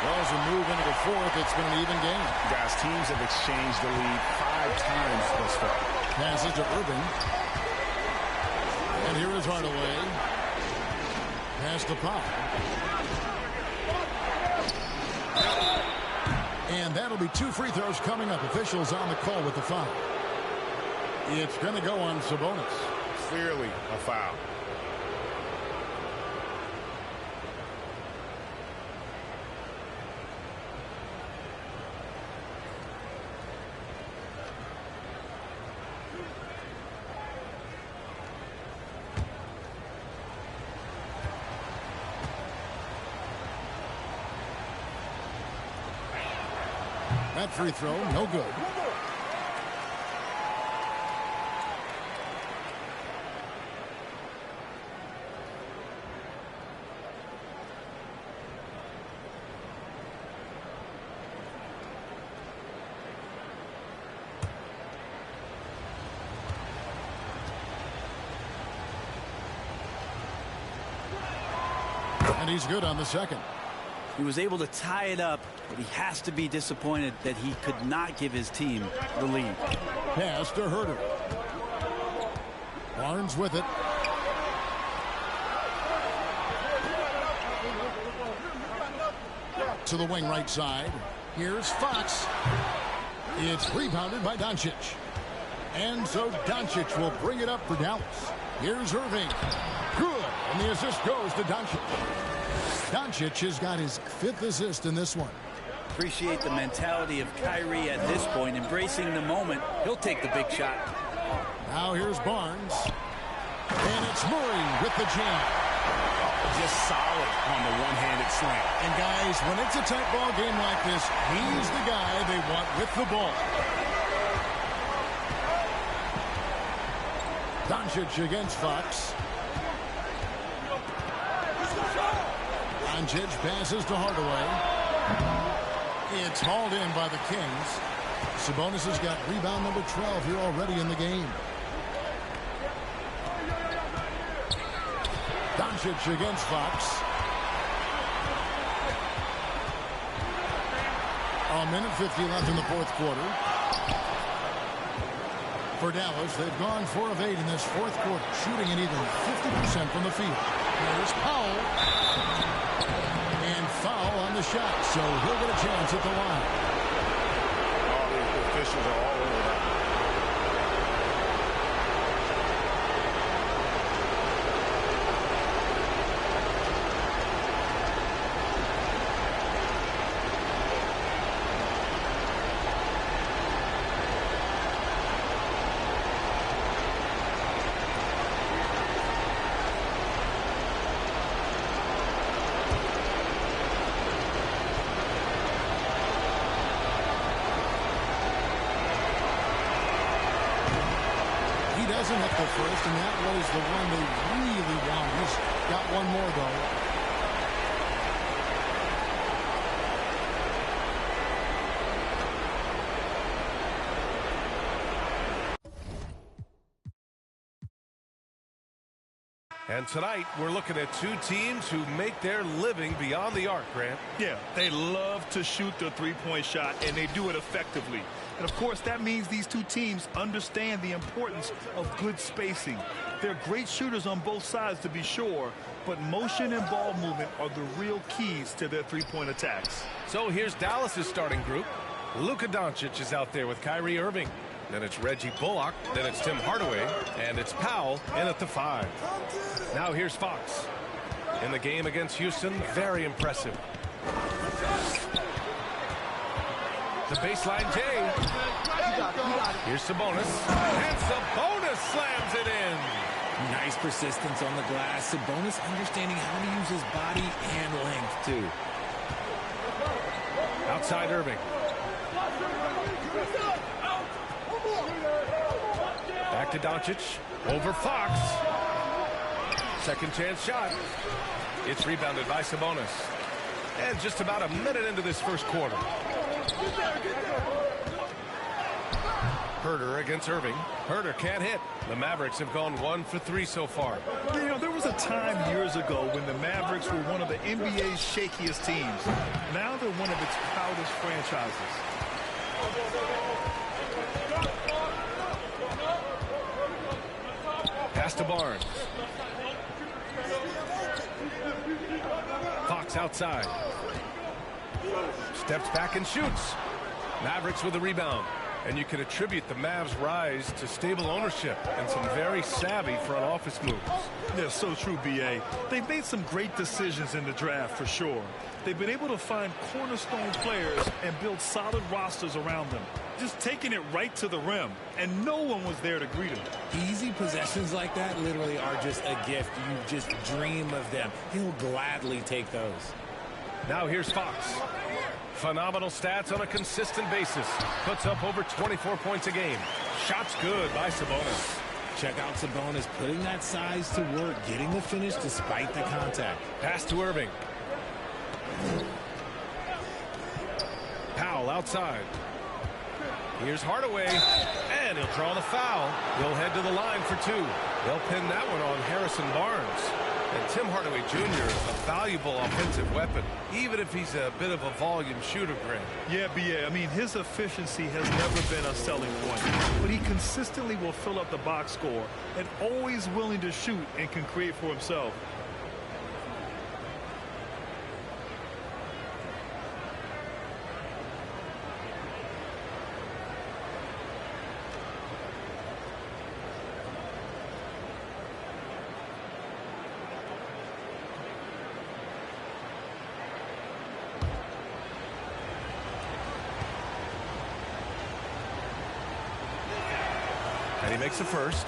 Well, as we move into the fourth, it's been an even game. Guys, teams have exchanged the lead 5 times thus far. Passes to Irving. And here is Hardaway. Pass to Powell. And that'll be 2 free throws coming up. Officials on the call with the foul. It's going to go on Sabonis. Clearly a foul. That free throw, no good. And he's good on the second. He was able to tie it up, but he has to be disappointed that he could not give his team the lead. Pass to Huerter. Barnes with it. To the wing right side. Here's Fox. It's rebounded by Doncic. And so Doncic will bring it up for Dallas. Here's Irving. Good. And the assist goes to Doncic. Doncic has got his 5th assist in this one. Appreciate the mentality of Kyrie at this point, embracing the moment. He'll take the big shot. Now here's Barnes. And it's Murray with the jam. Just solid on the one-handed slam. And guys, when it's a tight ball game like this, he's the guy they want with the ball. Doncic against Fox. Doncic passes to Hardaway. It's hauled in by the Kings. Sabonis has got rebound number 12 here already in the game. Doncic against Fox. A minute 50 left in the fourth quarter. For Dallas, they've gone 4 of 8 in this fourth quarter, shooting an even 50% from the field. There's Powell. And foul on the shot, so he'll get a chance at the line. All the officials are all over that. Doesn't hit the first, and that was the one they really wanted. He's got one more, though. And tonight, we're looking at two teams who make their living beyond the arc, Grant. Yeah, they love to shoot the three-point shot, and they do it effectively. And, of course, that means these two teams understand the importance of good spacing. They're great shooters on both sides, to be sure, but motion and ball movement are the real keys to their three-point attacks. So here's Dallas's starting group. Luka Doncic is out there with Kyrie Irving. Then it's Reggie Bullock. Then it's Tim Hardaway. And it's Powell in at the 5. Now here's Fox. In the game against Houston, very impressive. The baseline J. Here's Sabonis. And Sabonis slams it in. Nice persistence on the glass. Sabonis understanding how to use his body and length, too. Outside Irving. Back to Doncic. Over Fox. Second chance shot. It's rebounded by Sabonis. And just about a minute into this first quarter. Herter against Irving. Herter can't hit. The Mavericks have gone 1 for 3 so far. You know, there was a time years ago when the Mavericks were one of the NBA's shakiest teams. Now they're one of its proudest franchises. Pass to Barnes. Fox outside. Steps back and shoots. Mavericks with the rebound. And you can attribute the Mavs' rise to stable ownership and some very savvy front office moves. Yeah, so true, B.A. They've made some great decisions in the draft, for sure. They've been able to find cornerstone players and build solid rosters around them. Just taking it right to the rim, and no one was there to greet him. Easy possessions like that literally are just a gift. You just dream of them. He'll gladly take those. Now here's Fox. Phenomenal stats on a consistent basis. Puts up over 24 points a game. Shots good by Sabonis. Check out Sabonis putting that size to work, getting the finish despite the contact. Pass to Irving. Powell outside. Here's Hardaway, and he'll draw the foul. He'll head to the line for 2. They'll pin that one on Harrison Barnes. And Tim Hardaway Jr. is a valuable offensive weapon, even if he's a bit of a volume shooter, Grant. Yeah, B.A. I mean, his efficiency has never been a selling point, but he consistently will fill up the box score and always willing to shoot and can create for himself. And he makes the first.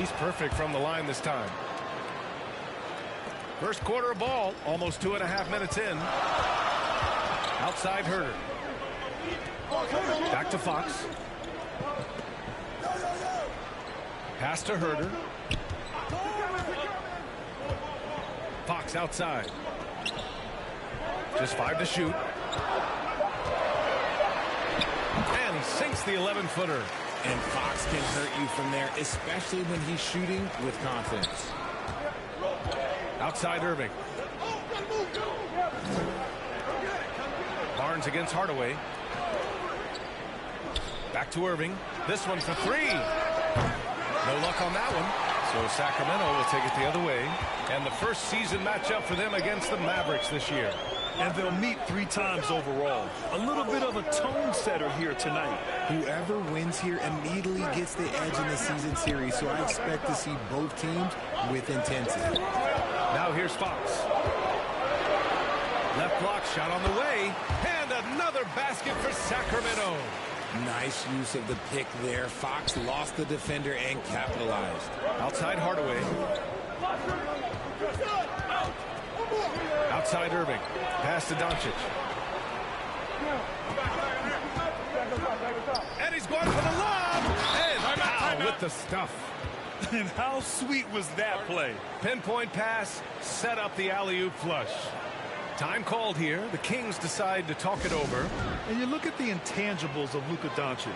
He's perfect from the line this time. First quarter of ball, almost 2.5 minutes in. Outside Herder. Back to Fox. Pass to Herder. Fox outside. Just 5 to shoot. And he sinks the 11-footer. And Fox can hurt you from there, especially when he's shooting with confidence. Outside Irving. Barnes against Hardaway. Back to Irving. This one for 3. No luck on that one. So Sacramento will take it the other way. And the first season matchup for them against the Mavericks this year. And they'll meet 3 times overall. A little bit of a tone setter here tonight. Whoever wins here immediately gets the edge in the season series, so I expect to see both teams with intensity. Now here's Fox. Left block shot on the way. And another basket for Sacramento. Nice use of the pick there. Fox lost the defender and capitalized. Outside Hardaway. Outside Irving. Pass to Doncic. And he's going for the lob. And Powell with the stuff. And how sweet was that play? Pinpoint pass, set up the alley-oop flush. Time called here. The Kings decide to talk it over. And you look at the intangibles of Luka Doncic.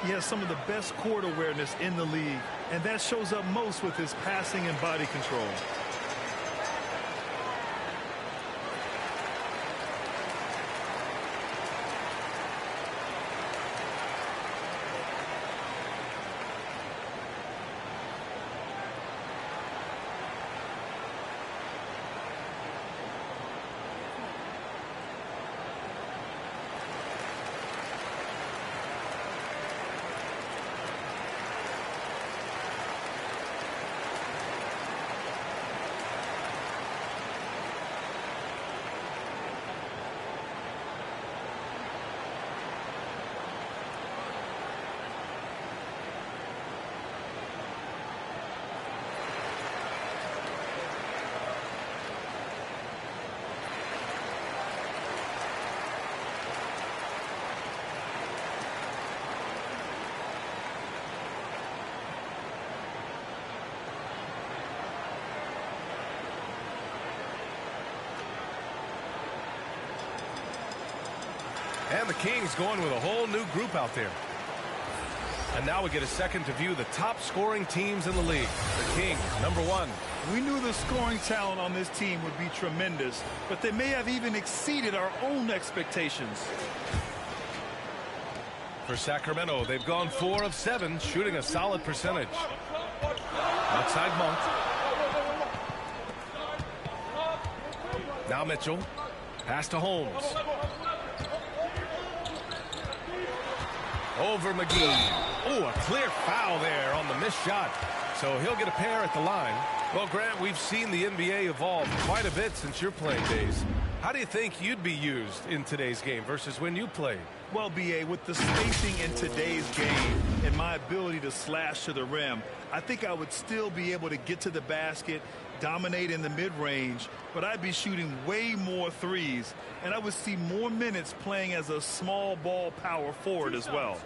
He has some of the best court awareness in the league, and that shows up most with his passing and body control. And the Kings going with a whole new group out there. And now we get a second to view the top scoring teams in the league. The Kings, number 1. We knew the scoring talent on this team would be tremendous, but they may have even exceeded our own expectations. For Sacramento, they've gone 4 of 7, shooting a solid percentage. Outside Monk. Now Mitchell. Pass to Holmes. Over McGee. Oh, a clear foul there on the missed shot. So he'll get a pair at the line. Well, Grant, we've seen the NBA evolve quite a bit since your playing days. How do you think you'd be used in today's game versus when you played? Well, B.A., with the spacing in today's game and my ability to slash to the rim, I think I would still be able to get to the basket, dominate in the mid-range, but I'd be shooting way more threes, and I would see more minutes playing as a small ball power forward as well.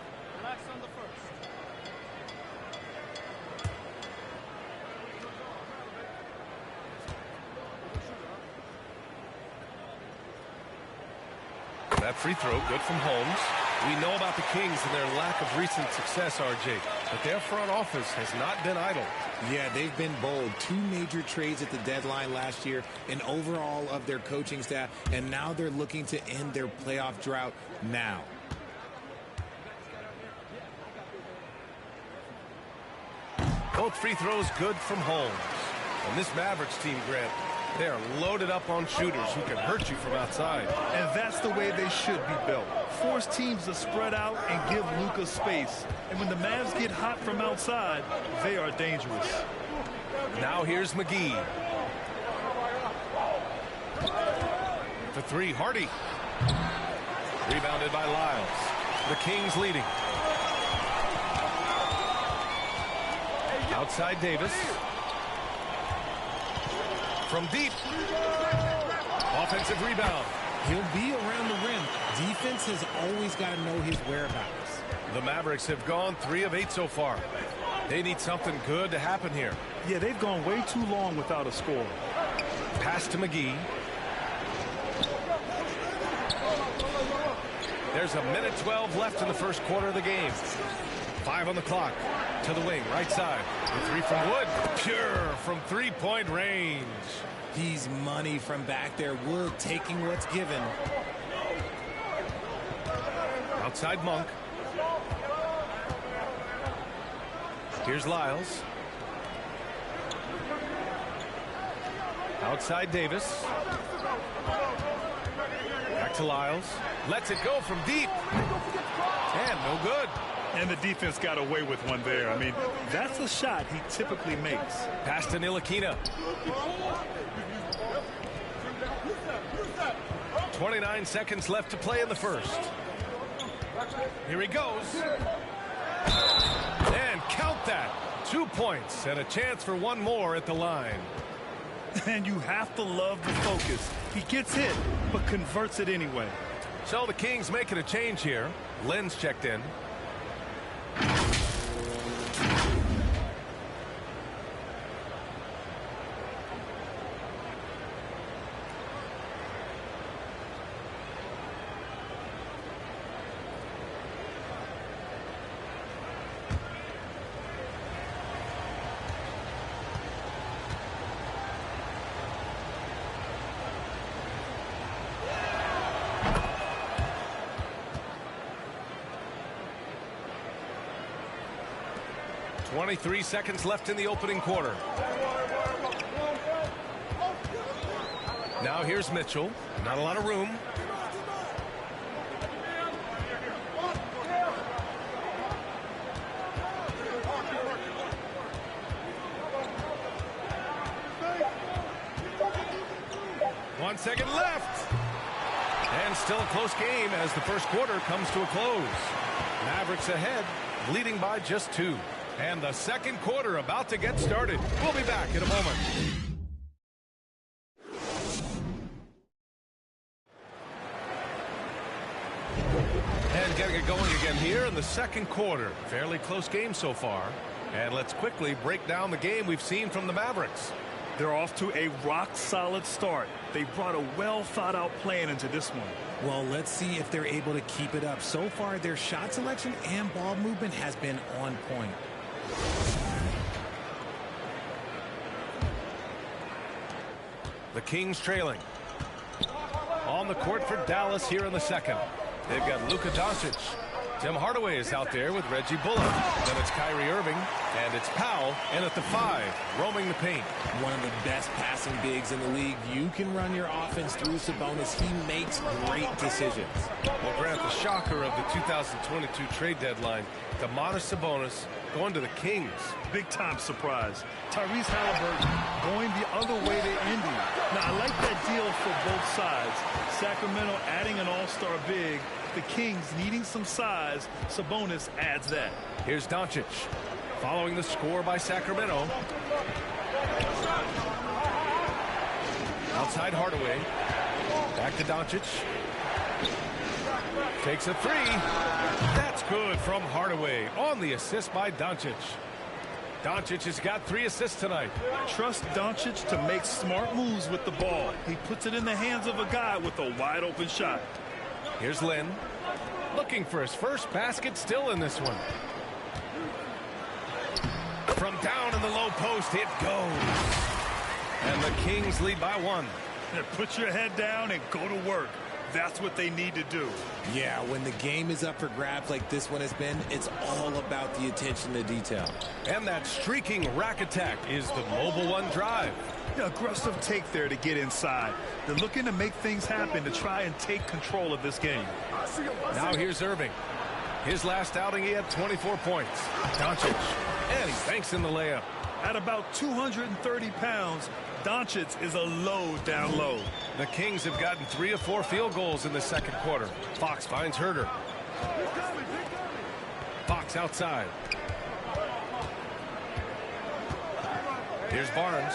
That free throw good from Holmes. We know about the Kings and their lack of recent success, RJ, but their front office has not been idle. Yeah, they've been bold. 2 major trades at the deadline last year, an overhaul of their coaching staff, and now they're looking to end their playoff drought now. Both free throws good from Holmes. And this Mavericks team, Grant, they are loaded up on shooters who can hurt you from outside. And that's the way they should be built. Force teams to spread out and give Luka space. And when the Mavs get hot from outside, they are dangerous. Now here's McGee. For 3, Hardy. Rebounded by Lyles. The Kings leading. Outside Davis. From deep. Offensive rebound. He'll be around the rim. Defense has always got to know his whereabouts. The Mavericks have gone 3 of 8 so far. They need something good to happen here. Yeah, they've gone way too long without a score. Pass to McGee. There's a minute 12 left in the first quarter of the game. 5 on the clock. To the wing, right side. The 3 from Wood. Pure from three-point range. He's money from back there. Wood taking what's given. Outside Monk. Here's Lyles. Outside Davis. Back to Lyles. Lets it go from deep. And no good. And the defense got away with one there. I mean, that's a shot he typically makes. Pass to Ntilikina. 29 seconds left to play in the first. Here he goes. And count that. 2 points and a chance for one more at the line. And you have to love the focus. He gets hit, but converts it anyway. So the Kings making a change here. Lynn's checked in. .23 seconds left in the opening quarter. Now here's Mitchell. Not a lot of room. One second left. And still a close game as the first quarter comes to a close. Mavericks ahead, leading by just 2. And the second quarter about to get started. We'll be back in a moment. And getting it going again here in the second quarter. Fairly close game so far. And let's quickly break down the game we've seen from the Mavericks. They're off to a rock-solid start. They brought a well-thought-out plan into this one. Well, let's see if they're able to keep it up. So far, their shot selection and ball movement has been on point. The Kings trailing. On the court for Dallas here in the second. They've got Luka Doncic. Tim Hardaway is out there with Reggie Bullock. Then it's Kyrie Irving, and it's Powell in at the 5, roaming the paint. One of the best passing bigs in the league. You can run your offense through Sabonis. He makes great decisions. Well, Grant, the shocker of the 2022 trade deadline, Domantas Sabonis going to the Kings. Big-time surprise. Tyrese Halliburton going the other way to Indy. Now, I like that deal for both sides. Sacramento adding an all-star big. The Kings needing some size. Sabonis adds that. Here's Doncic. Following the score by Sacramento. Outside Hardaway. Back to Doncic. Takes a 3. That's good from Hardaway on the assist by Doncic. Doncic has got 3 assists tonight. Trust Doncic to make smart moves with the ball. He puts it in the hands of a guy with a wide open shot. Here's Lynn. Looking for his first basket, still in this one. From down in the low post, it goes. And the Kings lead by 1. Put your head down and go to work. That's what they need to do. Yeah, when the game is up for grabs like this one has been, it's all about the attention to detail. And that streaking rack attack is the Mobile One drive. Aggressive take there to get inside. They're looking to make things happen to try and take control of this game. Now here's Irving. His last outing, he had 24 points. Doncic, and he banks in the layup. At about 230 pounds, Doncic is a load down low. The Kings have gotten 3 of 4 field goals in the second quarter. Fox finds Herter. Fox outside. Here's Barnes.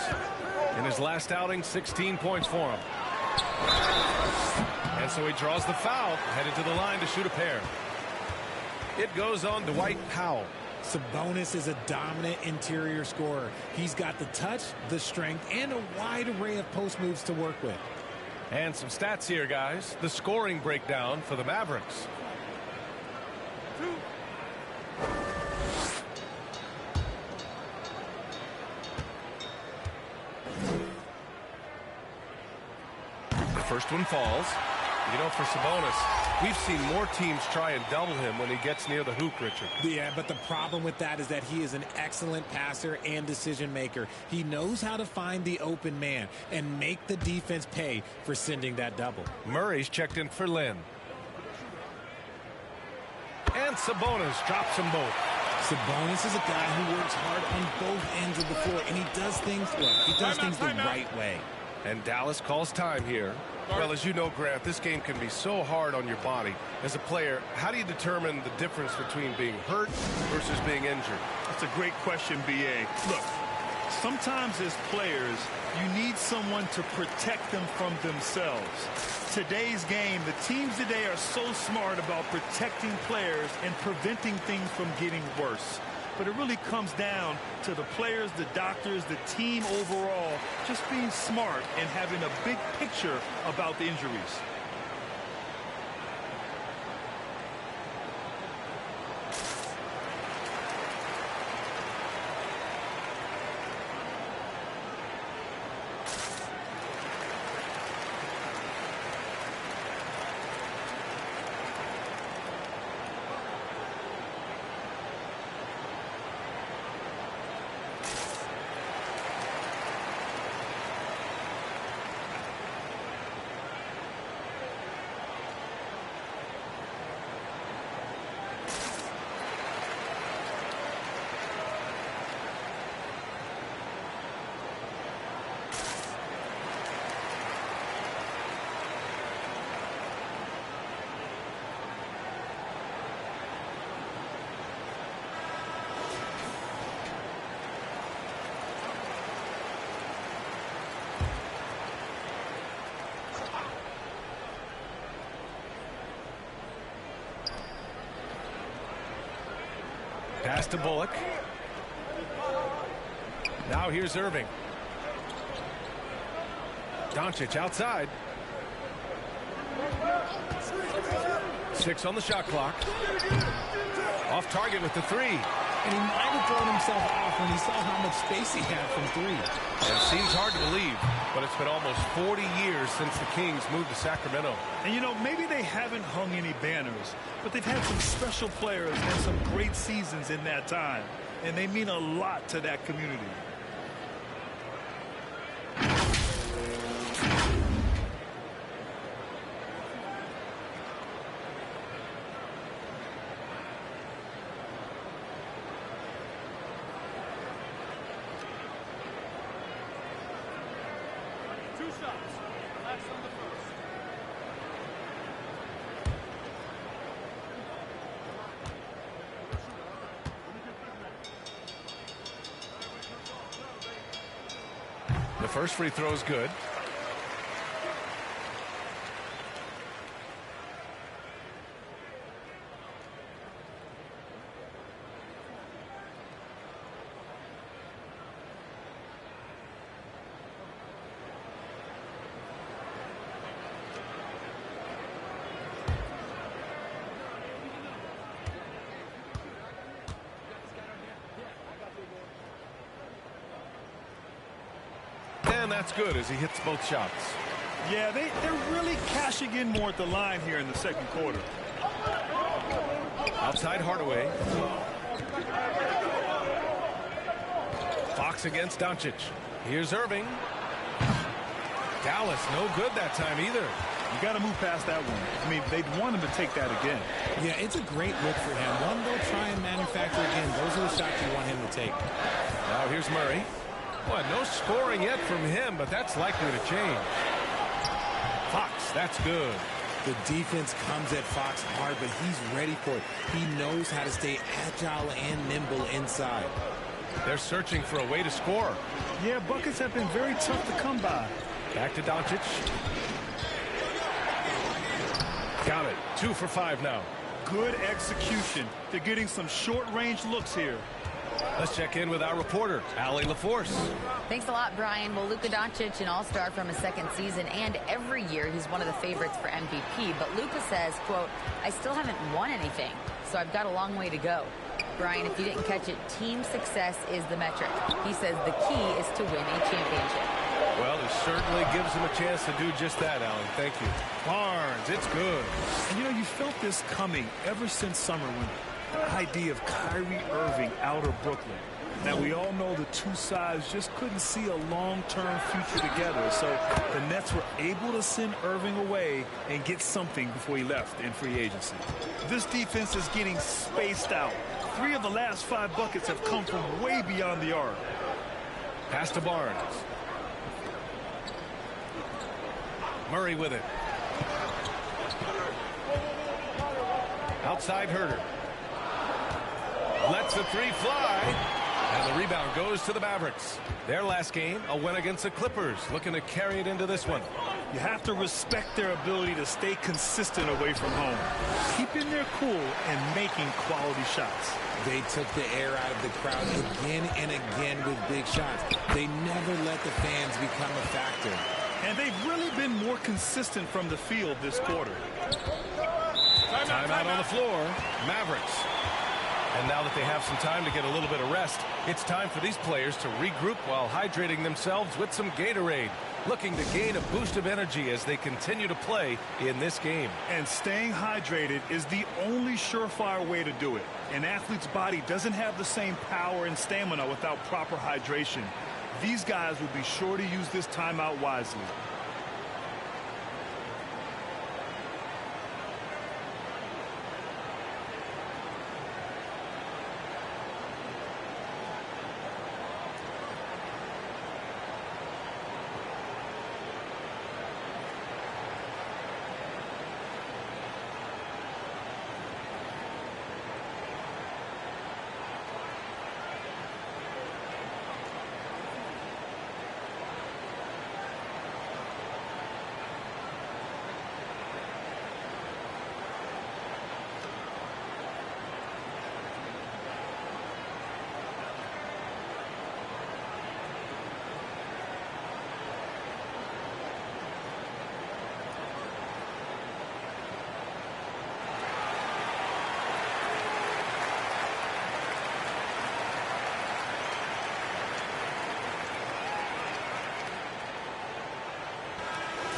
In his last outing, 16 points for him. And so he draws the foul, headed to the line to shoot a pair. It goes on Dwight Powell. Sabonis is a dominant interior scorer. He's got the touch, the strength, and a wide array of post moves to work with. And some stats here, guys. The scoring breakdown for the Mavericks. The first one falls. You know, for Sabonis, we've seen more teams try and double him when he gets near the hoop, Richard. Yeah, but the problem with that is that he is an excellent passer and decision maker. He knows how to find the open man and make the defense pay for sending that double. Murray's checked in for Lynn. And Sabonis drops them both. Sabonis is a guy who works hard on both ends of the floor, and he does things the right way. And Dallas calls time here. Well, as you know, Grant, this game can be so hard on your body. As a player, how do you determine the difference between being hurt versus being injured? That's a great question, B.A. Look, sometimes as players, you need someone to protect them from themselves. Today's game, the teams today are so smart about protecting players and preventing things from getting worse. But it really comes down to the players, the doctors, the team overall, just being smart and having a big picture about the injuries. Pass to Bullock. Now here's Irving. Doncic outside. 6 on the shot clock. Off target with the 3. And he might have thrown himself off when he saw how much space he had from 3. It seems hard to believe, but it's been almost 40 years since the Kings moved to Sacramento. And, you know, maybe they haven't hung any banners, but they've had some special players and some great seasons in that time. And they mean a lot to that community. The first free throw is good. And that's good as he hits both shots. Yeah, they're really cashing in more at the line here in the second quarter. Outside Hardaway. Fox against Doncic. Here's Irving. Dallas, no good that time either. You got to move past that one. I mean, they'd want him to take that again. Yeah, it's a great look for him. One they'll try and manufacture again. Those are the shots you want him to take. Now here's Murray. Well, no scoring yet from him, but that's likely to change. Fox, that's good. The defense comes at Fox hard, but he's ready for it. He knows how to stay agile and nimble inside. They're searching for a way to score. Yeah, buckets have been very tough to come by. Back to Doncic. Got it. 2 for 5 now. Good execution. They're getting some short-range looks here. Let's check in with our reporter, Allie LaForce. Thanks a lot, Brian. Well, Luka Doncic, an all-star from his second season, and every year he's one of the favorites for MVP. But Luka says, quote, I still haven't won anything, so I've got a long way to go. Brian, if you didn't catch it, team success is the metric. He says the key is to win a championship. Well, it certainly gives him a chance to do just that, Alan. Thank you. Barnes, it's good. And you know, you felt this coming ever since summer when the idea of Kyrie Irving out of Brooklyn. Now, we all know the two sides just couldn't see a long-term future together. So the Nets were able to send Irving away and get something before he left in free agency. This defense is getting spaced out. 3 of the last 5 buckets have come from way beyond the arc. Pass to Barnes. Murray with it. Outside Herter. Lets the 3 fly. And the rebound goes to the Mavericks. Their last game, a win against the Clippers. Looking to carry it into this one. You have to respect their ability to stay consistent away from home. Keeping their cool and making quality shots. They took the air out of the crowd again and again with big shots. They never let the fans become a factor. And they've really been more consistent from the field this quarter. Timeout on the floor. Mavericks. And now that they have some time to get a little bit of rest, it's time for these players to regroup while hydrating themselves with some Gatorade. Looking to gain a boost of energy as they continue to play in this game. And staying hydrated is the only surefire way to do it. An athlete's body doesn't have the same power and stamina without proper hydration. These guys will be sure to use this timeout wisely.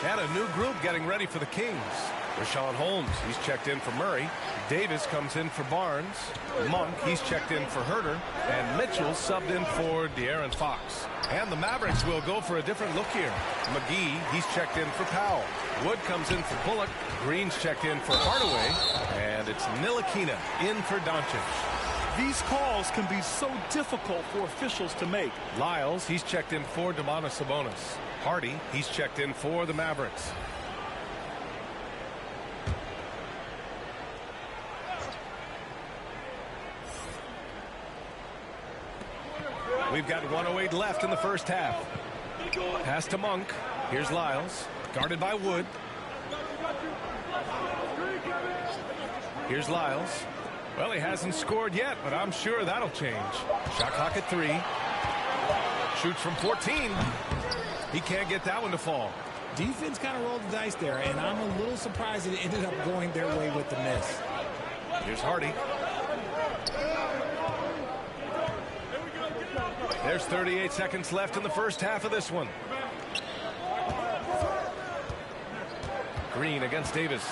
And a new group getting ready for the Kings. Rashawn Holmes, he's checked in for Murray. Davis comes in for Barnes. Monk, he's checked in for Herter. And Mitchell subbed in for De'Aaron Fox. And the Mavericks will go for a different look here. McGee, he's checked in for Powell. Wood comes in for Bullock. Green's checked in for Hardaway. And it's Ntilikina in for Doncic. These calls can be so difficult for officials to make. Lyles, he's checked in for Domantas Sabonis. Hardy, he's checked in for the Mavericks. We've got 1:08 left in the first half. Pass to Monk. Here's Lyles, guarded by Wood. Here's Lyles. Well, he hasn't scored yet, but I'm sure that'll change. Shot clock at 3. Shoots from 14. He can't get that one to fall. Defense kind of rolled the dice there, and I'm a little surprised it ended up going their way with the miss. Here's Hardy. There's 38 seconds left in the first half of this one. Green against Davis.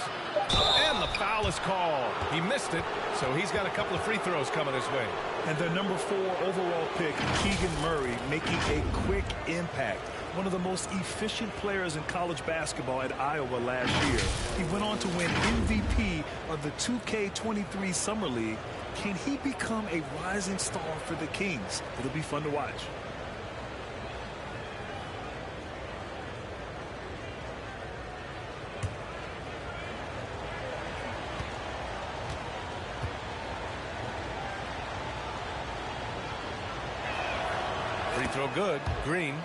And the foul is called. He missed it, so he's got a couple of free throws coming his way. And their number 4 overall pick, Keegan Murray, making a quick impact. One of the most efficient players in college basketball at Iowa last year. He went on to win MVP of the 2K23 Summer League. Can he become a rising star for the Kings? It'll be fun to watch. throw good. Green.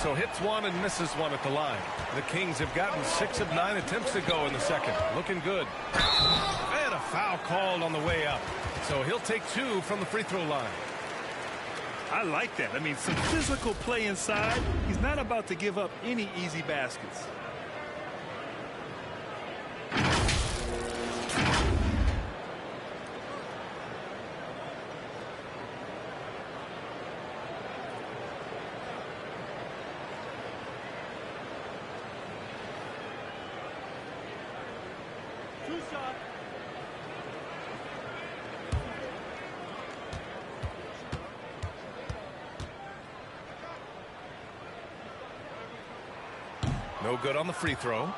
So hits one and misses one at the line. The Kings have gotten 6 of 9 attempts to go in the second. Looking good. And a foul called on the way up. So he'll take 2 from the free throw line. I like that. I mean, some physical play inside. He's not about to give up any easy baskets. No good on the free throw.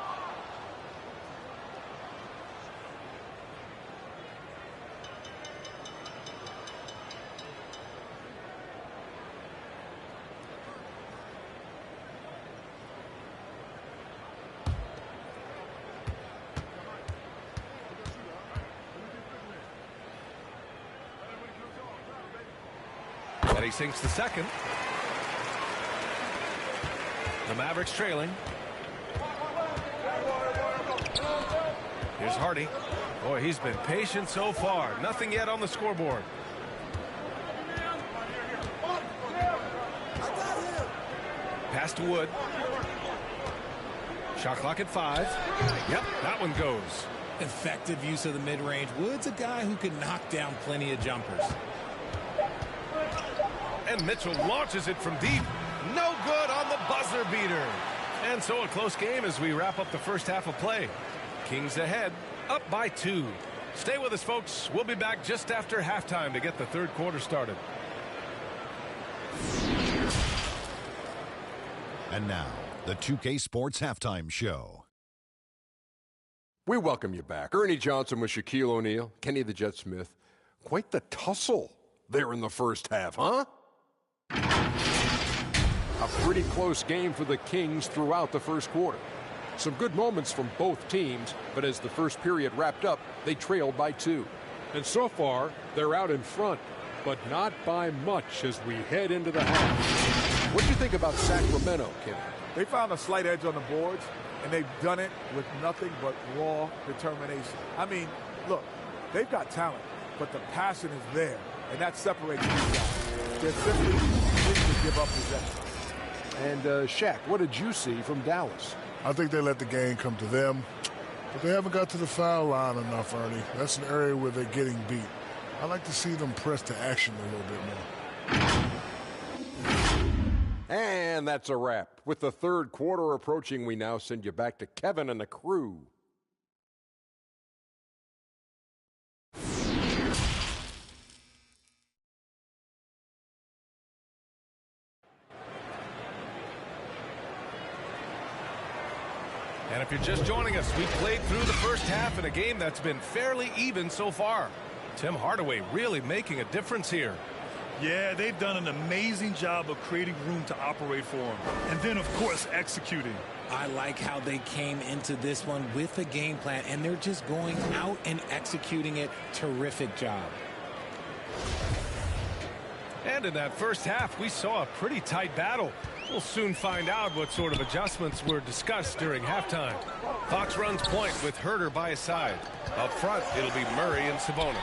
And he sinks the second. The Mavericks trailing. Here's Hardy. Boy, he's been patient so far. Nothing yet on the scoreboard. Pass to Wood. Shot clock at 5. Yep, that one goes. Effective use of the mid-range. Wood's a guy who can knock down plenty of jumpers. And Mitchell launches it from deep. No good on the buzzer beater. And so a close game as we wrap up the first half of play. Kings ahead, up by 2. Stay with us, folks. We'll be back just after halftime to get the third quarter started. And now, the 2K Sports Halftime Show. We welcome you back. Ernie Johnson with Shaquille O'Neal, Kenny the Jet Smith. Quite the tussle there in the first half, huh? A pretty close game for the Kings throughout the first quarter. Some good moments from both teams, but as the first period wrapped up, they trailed by 2. And so far, they're out in front, but not by much as we head into the half. What do you think about Sacramento, Kenny? They found a slight edge on the boards, and they've done it with nothing but raw determination. I mean, look, they've got talent, but the passion is there, and that separates these guys. They're simply willing to give up possession. And Shaq, what did you see from Dallas? I think they let the game come to them, but they haven't got to the foul line enough, Ernie. That's an area where they're getting beat. I like to see them press to action a little bit more. And that's a wrap. With the third quarter approaching, we now send you back to Kevin and the crew. And if you're just joining us, we played through the first half in a game that's been fairly even so far. Tim Hardaway really making a difference here. Yeah, they've done an amazing job of creating room to operate for him. And then, of course, executing. I like how they came into this one with a game plan, and they're just going out and executing it. Terrific job. And in that first half, we saw a pretty tight battle. We'll soon find out what sort of adjustments were discussed during halftime. Fox runs point with Herter by his side. Up front, it'll be Murray and Sabonis.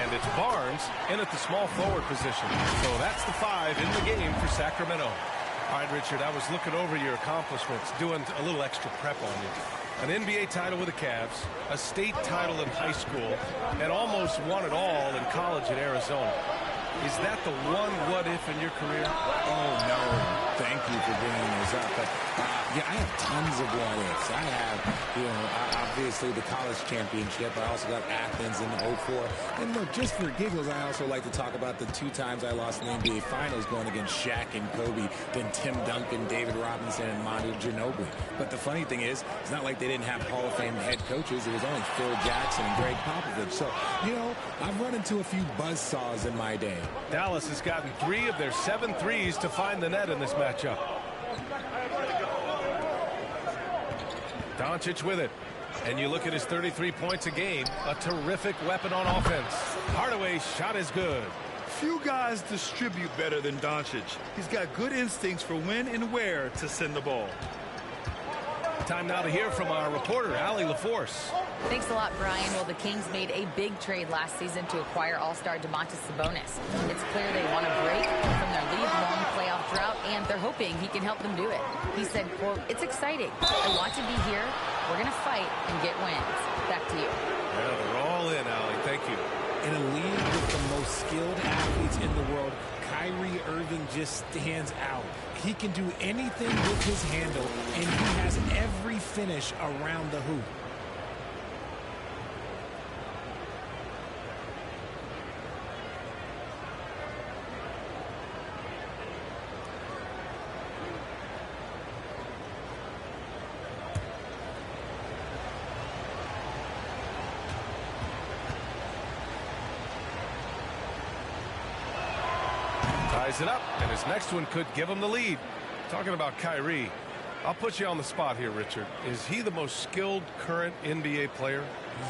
And it's Barnes in at the small forward position. So that's the 5 in the game for Sacramento. All right, Richard, I was looking over your accomplishments, doing a little extra prep on you. An NBA title with the Cavs, a state title in high school, and almost won it all in college at Arizona. Is that the one what-if in your career? Oh, no. Thank you for bringing this up. But, yeah, I have tons of what-ifs. I have, obviously the college championship. I also got Athens in '04. And look, just for giggles, I also like to talk about the 2 times I lost in the NBA Finals going against Shaq and Kobe, then Tim Duncan, David Robinson, and Manu Ginobili. But the funny thing is, it's not like they didn't have Hall of Fame head coaches. It was only Phil Jackson and Greg Popovich. So, I've run into a few buzzsaws in my day. Dallas has gotten 3 of their 7 threes to find the net in this matchup. Doncic with it. And you look at his 33 points a game, a terrific weapon on offense. Hardaway's shot is good. Few guys distribute better than Doncic. He's got good instincts for when and where to send the ball. Time now to hear from our reporter, Allie LaForce. Thanks a lot, Brian. Well, the Kings made a big trade last season to acquire All-Star Domantas Sabonis. It's clear they want to break from their league-long playoff drought, and they're hoping he can help them do it. He said, quote, "It's exciting. I want to be here. We're going to fight and get wins." Back to you. Yeah, they're all in, Allie. Thank you. In a league with the most skilled athletes in the world, Kyrie Irving just stands out. He can do anything with his handle, and he has every finish around the hoop. Ties it up, and his next one could give him the lead. Talking about Kyrie, I'll put you on the spot here, Richard. Is he the most skilled current NBA player?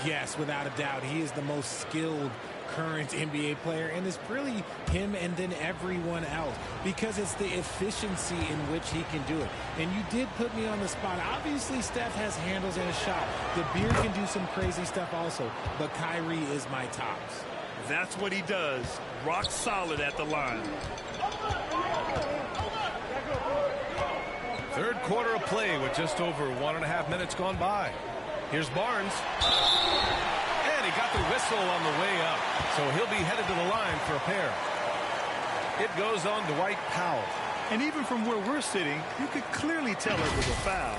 Yes, without a doubt. He is the most skilled current NBA player, and it's really him and then everyone else, because it's the efficiency in which he can do it. And you did put me on the spot. Obviously, Steph has handles and a shot. The Beard can do some crazy stuff also, but Kyrie is my tops. That's what he does. Rock solid at the line. Third quarter of play with just over 1.5 minutes gone by. Here's Barnes. And he got the whistle on the way up. So he'll be headed to the line for a pair. It goes on Dwight Powell. And even from where we're sitting, you could clearly tell it was a foul.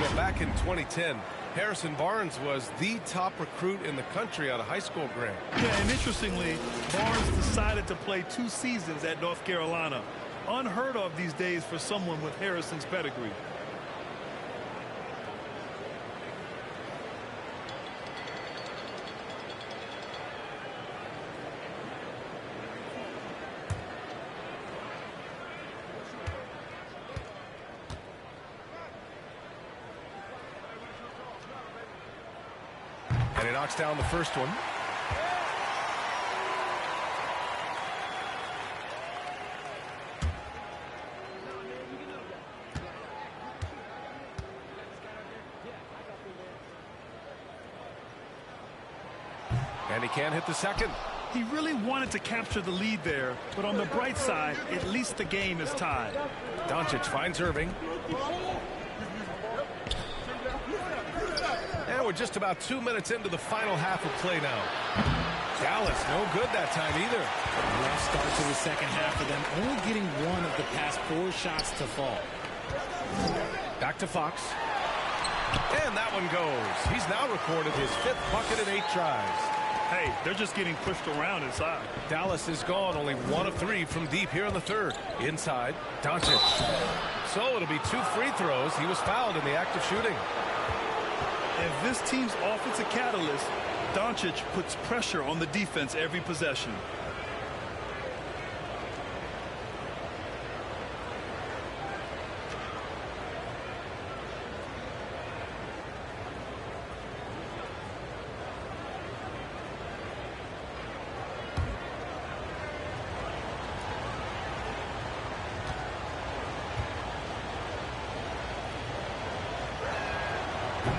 Well, back in 2010, Harrison Barnes was the top recruit in the country out of high school, Grant. Yeah, and interestingly, Barnes decided to play 2 seasons at North Carolina. Unheard of these days for someone with Harrison's pedigree. And he knocks down the first one. And he can't hit the second. He really wanted to capture the lead there, but on the bright side, at least the game is tied. Doncic finds Irving. And we're just about 2 minutes into the final half of play now. Dallas, no good that time either. Rough start to the second half for them, only getting 1 of the past 4 shots to fall. Back to Fox. And that one goes. He's now recorded his 5th bucket in 8 tries. Hey, they're just getting pushed around inside. Dallas is gone, only 1 of 3 from deep here in the third. Inside, Doncic. So it'll be 2 free throws. He was fouled in the act of shooting. And this team's offensive catalyst, Doncic puts pressure on the defense every possession.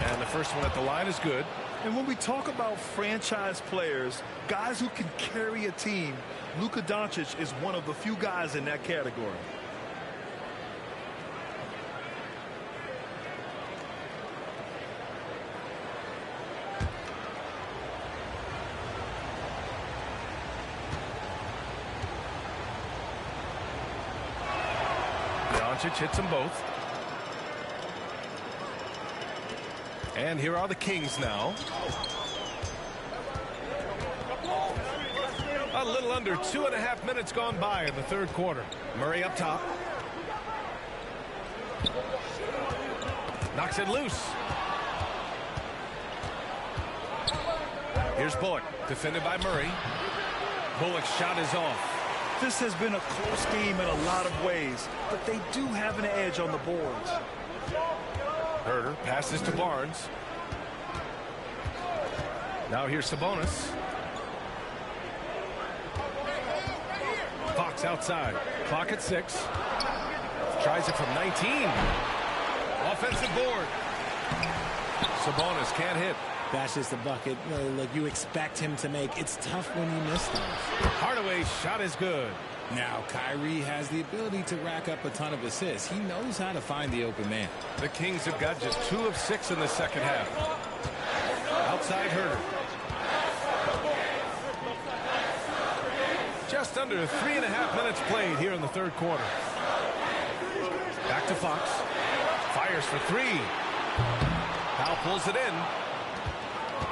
And the first one at the line is good. And when we talk about franchise players, guys who can carry a team, Luka Doncic is one of the few guys in that category. Doncic hits them both. And here are the Kings now. A little under 2.5 minutes gone by in the third quarter. Murray up top. Knocks it loose. Here's Bullock, defended by Murray. Bullock's shot is off. This has been a close game in a lot of ways, but they do have an edge on the boards. Herter passes to Barnes. Now here's Sabonis. Fox outside. Clock at 6. Tries it from 19. Offensive board. Sabonis can't hit. That's just a bucket. Look, you expect him to make. It's tough when you miss those. Hardaway's shot is good. Now, Kyrie has the ability to rack up a ton of assists. He knows how to find the open man. The Kings have got just 2 of 6 in the second half. Outside Herter. Just under 3.5 minutes played here in the third quarter. Back to Fox. Fires for 3. Powell pulls it in.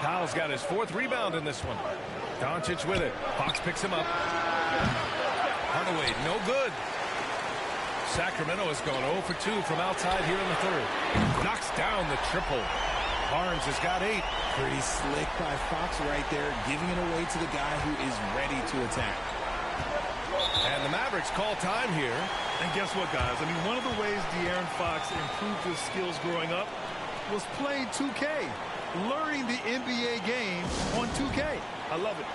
Powell's got his 4th rebound in this one. Doncic with it. Fox picks him up. Hardaway, no good. Sacramento has gone 0 for 2 from outside here in the third. Knocks down the triple. Barnes has got 8. Pretty slick by Fox right there, giving it away to the guy who is ready to attack. And the Mavericks call time here. And guess what, guys? I mean, one of the ways De'Aaron Fox improved his skills growing up was playing 2K. Learning the NBA game on 2K. I love it.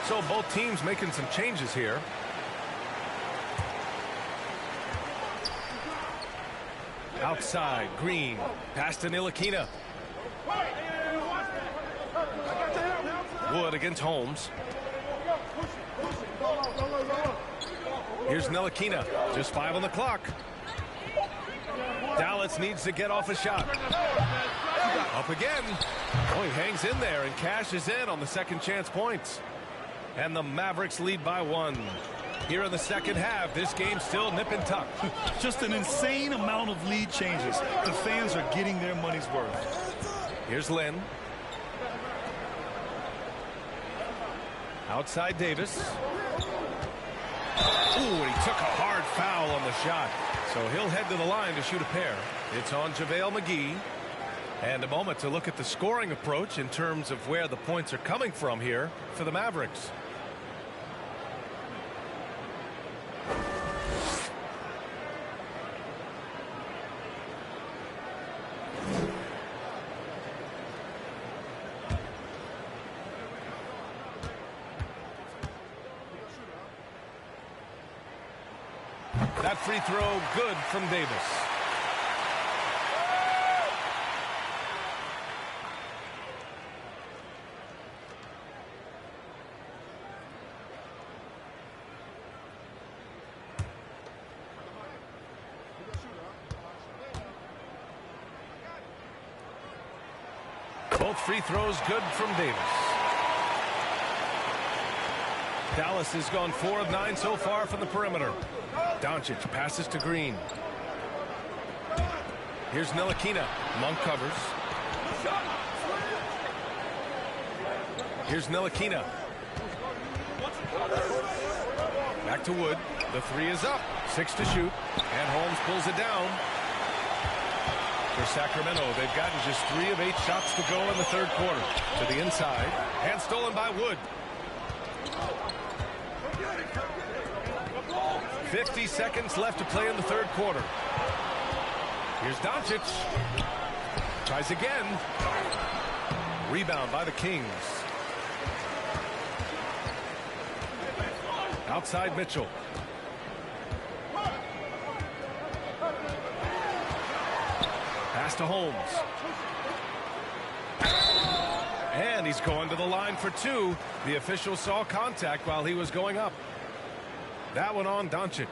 So both teams making some changes here. Outside, Green. Pass to Ntilikina. Wood against Holmes. Here's Ntilikina. Just 5 on the clock. Dallas needs to get off a shot. Up again. Oh, he hangs in there and cashes in on the second chance points. And the Mavericks lead by 1. Here in the second half, this game's still nip and tuck. Just an insane amount of lead changes. The fans are getting their money's worth. Here's Lynn. Outside Davis. Ooh, and he took a hard foul on the shot. So he'll head to the line to shoot a pair. It's on JaVale McGee. And a moment to look at the scoring approach in terms of where the points are coming from here for the Mavericks. That free throw good from Davis. Both free throws good from Davis. Dallas has gone 4 of 9 so far from the perimeter. Doncic passes to Green. Here's Ntilikina. Monk covers. Here's Ntilikina. Back to Wood. The three is up. 6 to shoot. And Holmes pulls it down. For Sacramento, they've gotten just 3 of 8 shots to go in the third quarter. To the inside. And stolen by Wood. 50 seconds left to play in the third quarter. Here's Doncic. Tries again. Rebound by the Kings. Outside Mitchell. Pass to Holmes. And he's going to the line for 2. The official saw contact while he was going up. That one on Doncic.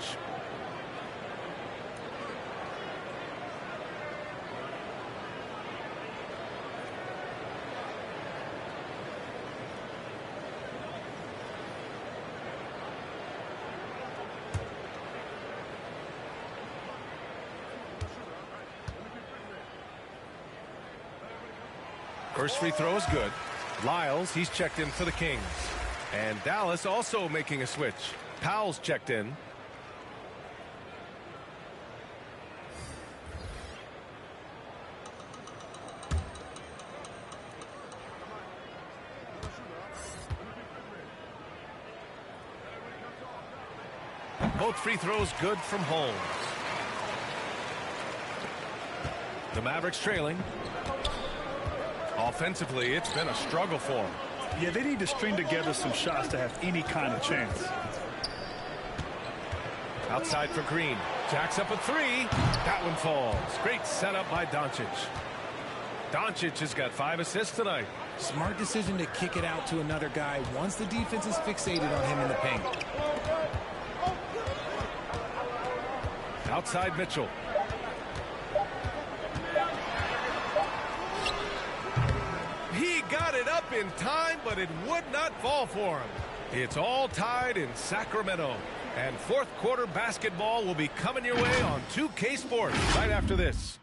First free throw is good. Lyles, he's checked in for the Kings. And Dallas also making a switch. Powell's checked in. Both free throws good from Holmes. The Mavericks trailing. Offensively, it's been a struggle for them. Yeah, they need to string together some shots to have any kind of chance. Outside for Green. Jacks up a 3. That one falls. Great setup by Doncic. Doncic has got 5 assists tonight. Smart decision to kick it out to another guy once the defense is fixated on him in the paint. Outside Mitchell. He got it up in time, but it would not fall for him. It's all tied in Sacramento. And fourth quarter basketball will be coming your way on 2K Sports right after this.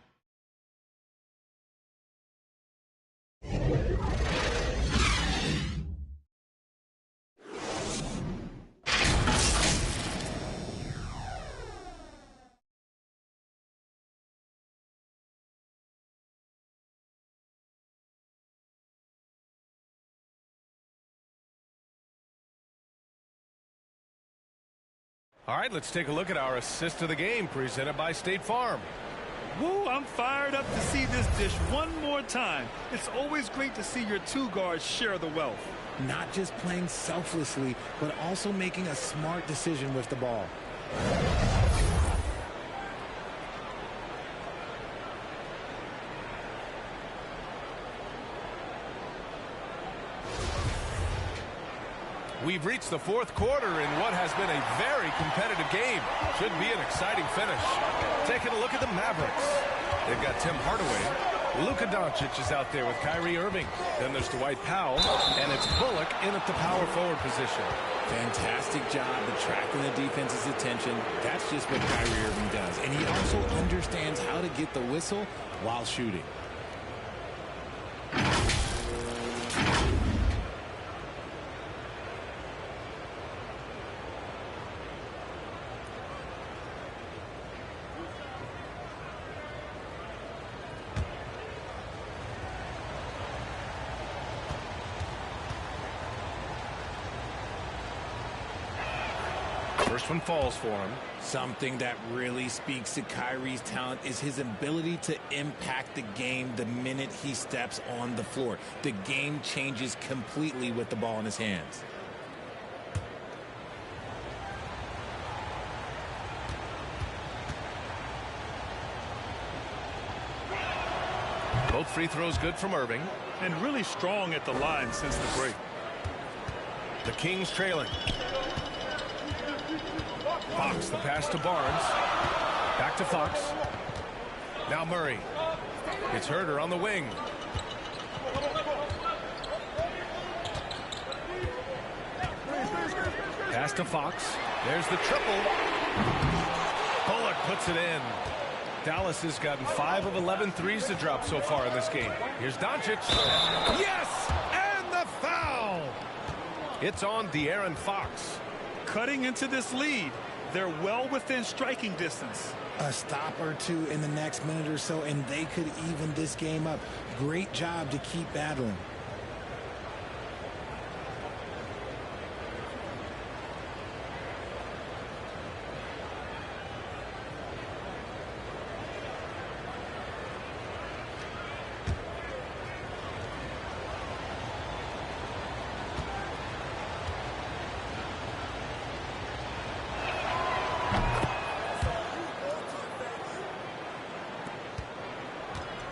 All right, let's take a look at our assist of the game presented by State Farm. Woo, I'm fired up to see this dish one more time. It's always great to see your 2 guards share the wealth. Not just playing selflessly, but also making a smart decision with the ball. We've reached the fourth quarter in what has been a very competitive game. Should be an exciting finish. Taking a look at the Mavericks. They've got Tim Hardaway. Luka Doncic is out there with Kyrie Irving. Then there's Dwight Powell, and it's Bullock in at the power forward position. Fantastic job attracting the defense's attention. That's just what Kyrie Irving does. And he also understands how to get the whistle while shooting. First one falls for him. Something that really speaks to Kyrie's talent is his ability to impact the game the minute he steps on the floor. The game changes completely with the ball in his hands. Both free throws good from Irving. And really strong at the line since the break. The Kings trailing. Fox, the pass to Barnes. Back to Fox. Now Murray. It's Herter on the wing. Pass to Fox. There's the triple. Bullock puts it in. Dallas has gotten 5 of 11 threes to drop so far in this game. Here's Doncic. Yes! And the foul! It's on De'Aaron Fox. Cutting into this lead. They're well within striking distance. A stop or two in the next minute or so, and they could even this game up. Great job to keep battling.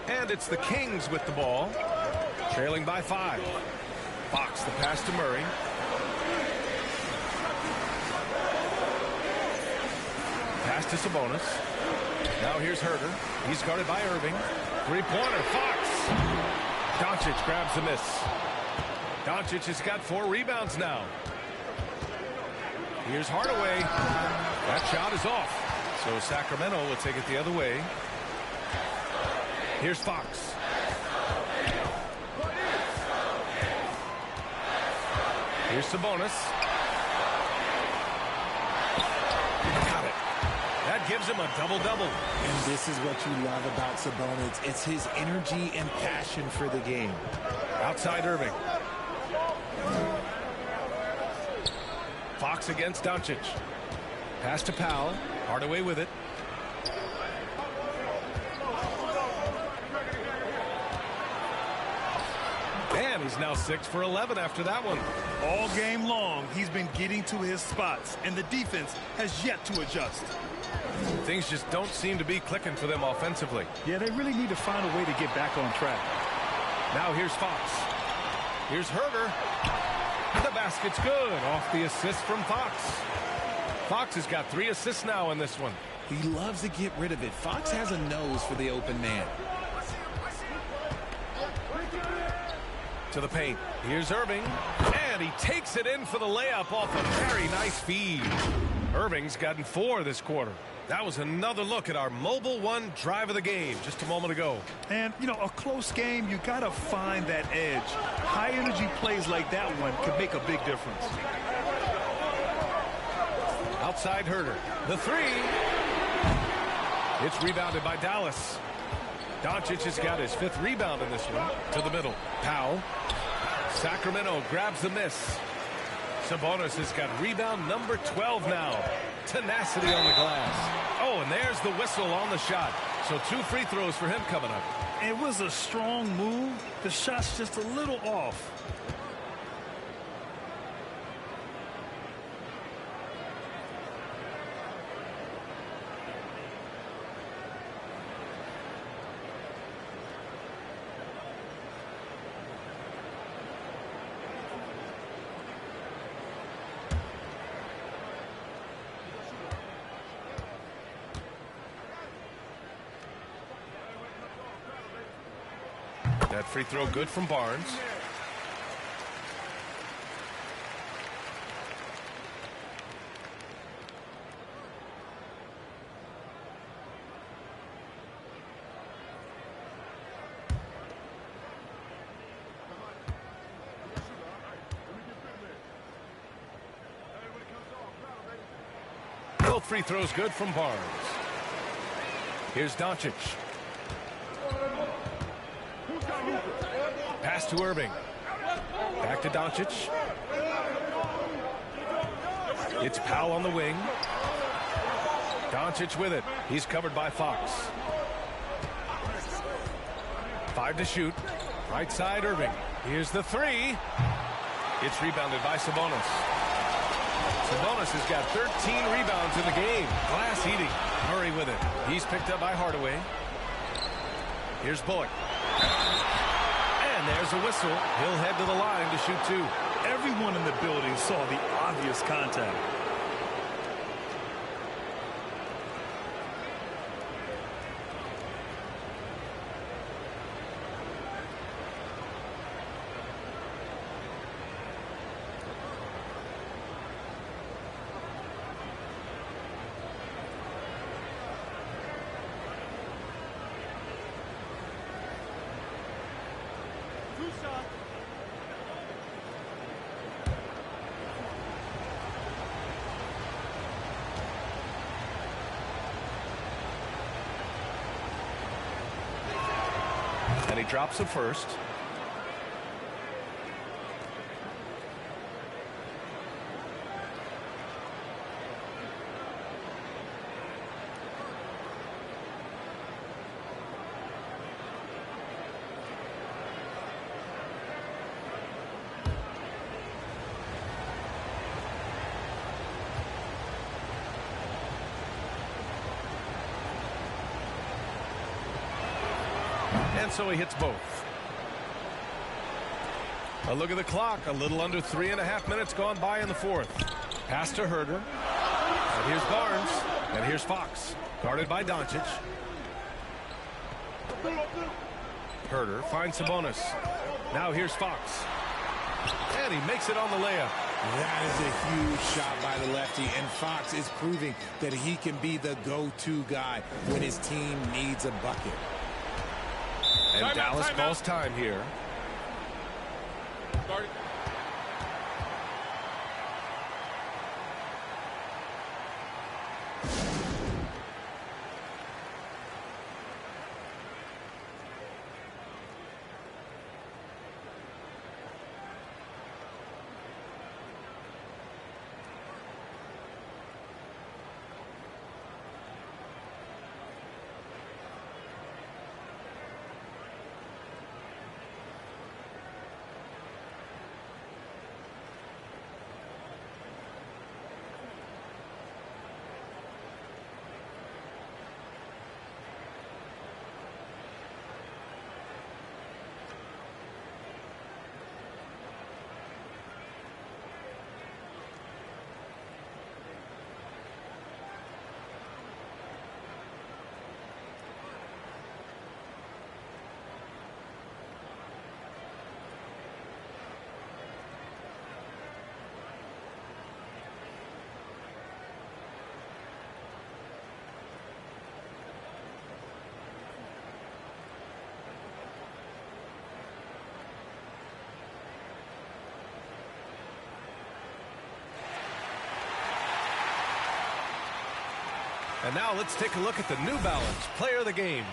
And it's the Kings with the ball, trailing by 5. Fox the pass to Murray. Pass to Sabonis. Now here's Herter. He's guarded by Irving. Three-pointer, Fox. Doncic grabs the miss. Doncic has got 4 rebounds now. Here's Hardaway. That shot is off. So Sacramento will take it the other way. Here's Fox. Here's Sabonis. Got it. That gives him a double-double. And this is what you love about Sabonis. It's his energy and passion for the game. Outside Irving. Fox against Doncic. Pass to Powell. Hardaway with it. And he's now 6 for 11 after that one. All game long, he's been getting to his spots, and the defense has yet to adjust. Things just don't seem to be clicking for them offensively. Yeah, they really need to find a way to get back on track. Now here's Fox. Here's Herter. The basket's good off the assist from Fox. Fox has got 3 assists now in this one. He loves to get rid of it. Fox has a nose for the open man. To the paint. Here's Irving. And he takes it in for the layup off a very nice feed. Irving's gotten 4 this quarter. That was another look at our Mobile One drive of the game just a moment ago. And, you know, a close game, you got to find that edge. High-energy plays like that one could make a big difference. Outside Herter. The 3. It's rebounded by Dallas. Doncic has got his 5th rebound in this one. To the middle. Powell. Sacramento grabs the miss. Sabonis has got rebound number 12 now. Tenacity on the glass. Oh, and there's the whistle on the shot. So 2 free throws for him coming up. It was a strong move. The shot's just a little off. That free throw good from Barnes. Both free throws good from Barnes. Here's Doncic. Pass to Irving. Back to Doncic. It's Powell on the wing. Doncic with it. He's covered by Fox. 5 to shoot. Right side Irving. Here's the 3. It's rebounded by Sabonis. Sabonis has got 13 rebounds in the game. Glass eating. Murray with it. He's picked up by Hardaway. Here's Bullock. And there's a whistle. He'll head to the line to shoot 2. Everyone in the building saw the obvious contact. And he drops it first. And so he hits both. A look at the clock. A little under 3.5 minutes gone by in the fourth. Pass to Herder. And here's Barnes. And here's Fox. Guarded by Doncic. Herder finds Sabonis. Now here's Fox. And he makes it on the layup. That is a huge shot by the lefty, and Fox is proving that he can be the go-to guy when his team needs a bucket. And Dallas calls time here. And now let's take a look at the New Balance player of the game,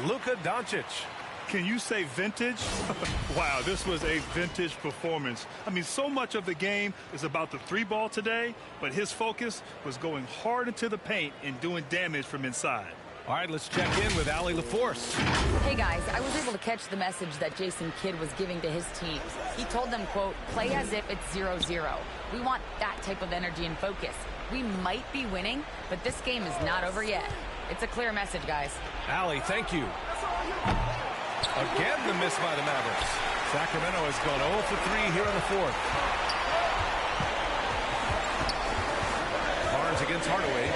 Luka Doncic. Can you say vintage? Wow, this was a vintage performance. I mean, so much of the game is about the three ball today, but his focus was going hard into the paint and doing damage from inside. All right, let's check in with Allie LaForce. Hey, guys, I was able to catch the message that Jason Kidd was giving to his team. He told them, quote, play as if it's 0-0. We want that type of energy and focus. We might be winning, but this game is not over yet. It's a clear message, guys. Allie, thank you. Again, the miss by the Mavericks. Sacramento has gone 0 for 3 here in the fourth. Barnes against Hardaway.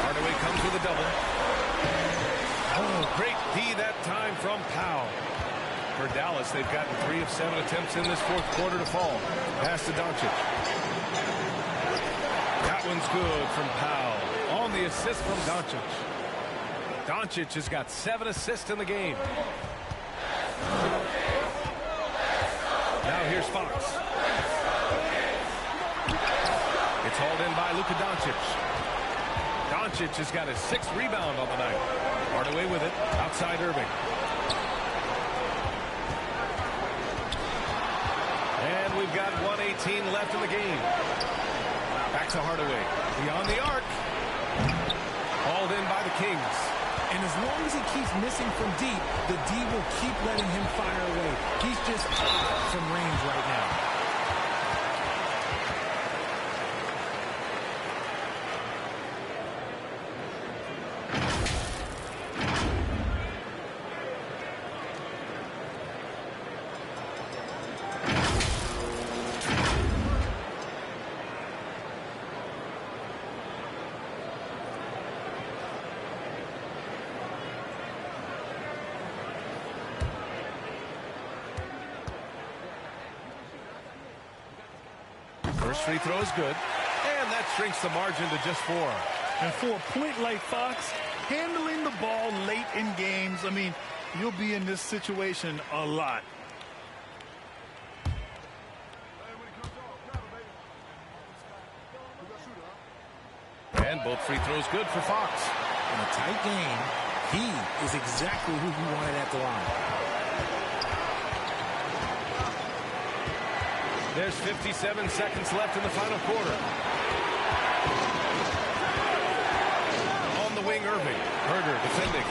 Hardaway comes with a double. Oh, great D that time from Powell. For Dallas, they've gotten 3 of 7 attempts in this fourth quarter to fall. Pass to Doncic. That one's good from Powell. On the assist from Doncic. Doncic has got 7 assists in the game. Now here's Fox. It's hauled in by Luka Doncic. Doncic has got his 6th rebound on the night. Hardaway with it. Outside Irving. And we've got 1:18 left in the game. Back to Hardaway. Beyond the arc. Hauled in by the Kings. And as long as he keeps missing from deep, the D will keep letting him fire away. He's just off from range right now. First free throw is good. And that shrinks the margin to just 4. And for a point like Fox, handling the ball late in games, I mean, you'll be in this situation a lot. both free throws good for Fox. In a tight game, he is exactly who he wanted at the line. There's 57 seconds left in the final quarter. On the wing, Irving. Herder defending.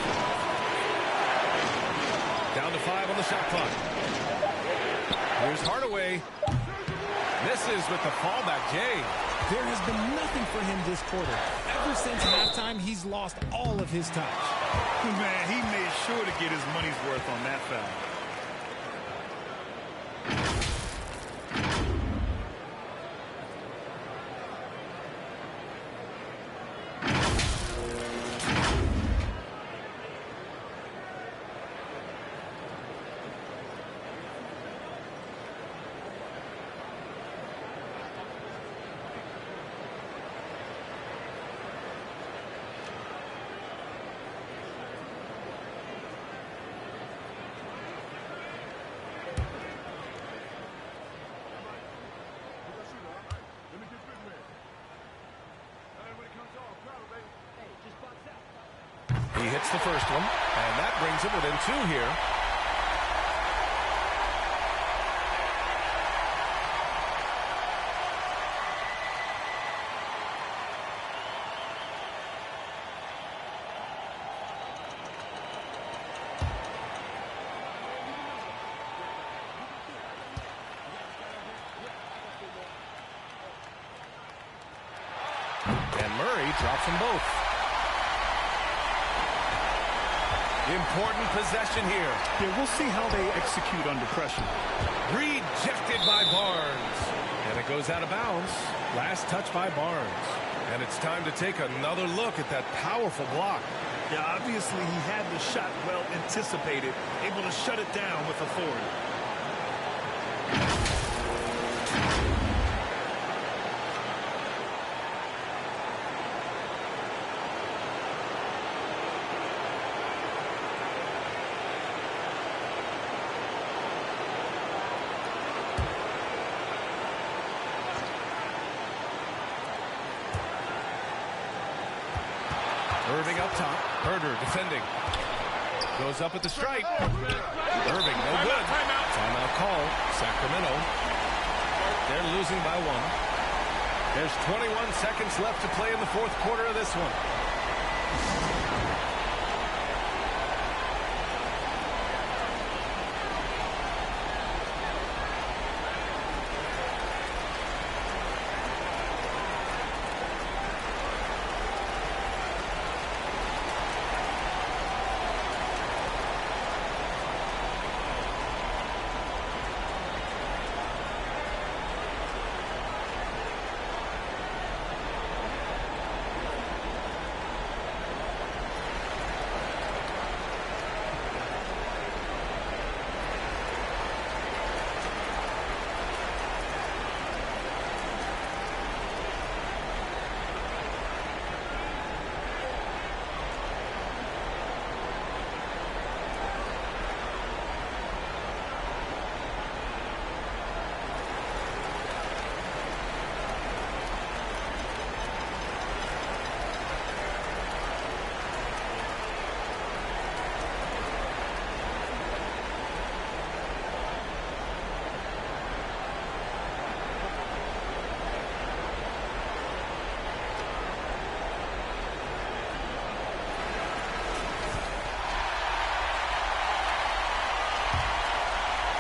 Down to 5 on the shot clock. Here's Hardaway. Misses with the fallback, Jay. There has been nothing for him this quarter. Ever since halftime, he's lost all of his touch. Man, he made sure to get his money's worth on that foul. He hits the first one, and that brings him within 2 here. And Murray drops them both. Important possession here. Yeah, we'll see how they execute under pressure. Rejected by Barnes. And it goes out of bounds. Last touch by Barnes. And it's time to take another look at that powerful block. Yeah, obviously he had the shot well anticipated, able to shut it down with authority. Irving up top. Herder defending. Goes up at the stripe. Irving, no good. Timeout call. Sacramento. They're losing by 1. There's 21 seconds left to play in the 4th quarter of this one.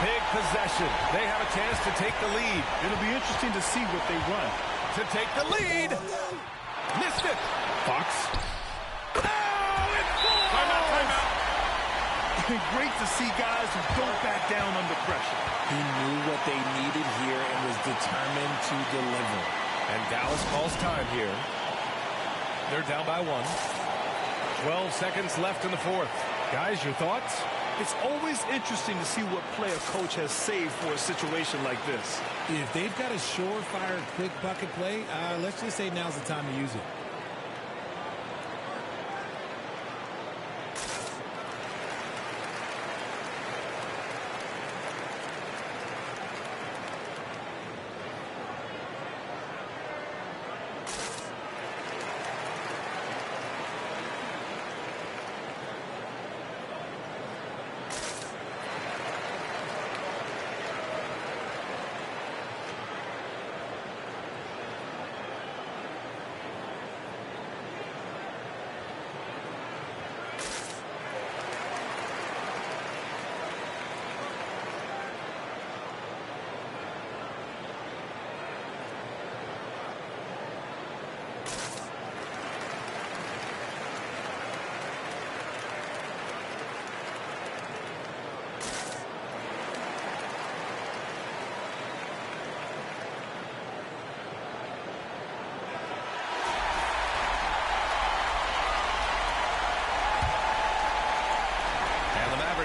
Big possession. They have a chance to take the lead. It'll be interesting to see what they run. To take the lead. Missed it. Fox. Oh, it falls! Timeout. Great to see guys who don't back down under pressure. He knew what they needed here and was determined to deliver. And Dallas calls time here. They're down by 1. 12 seconds left in the 4th. Guys, your thoughts? It's always interesting to see what play a coach has saved for a situation like this. If they've got a surefire, quick bucket play, let's just say now's the time to use it.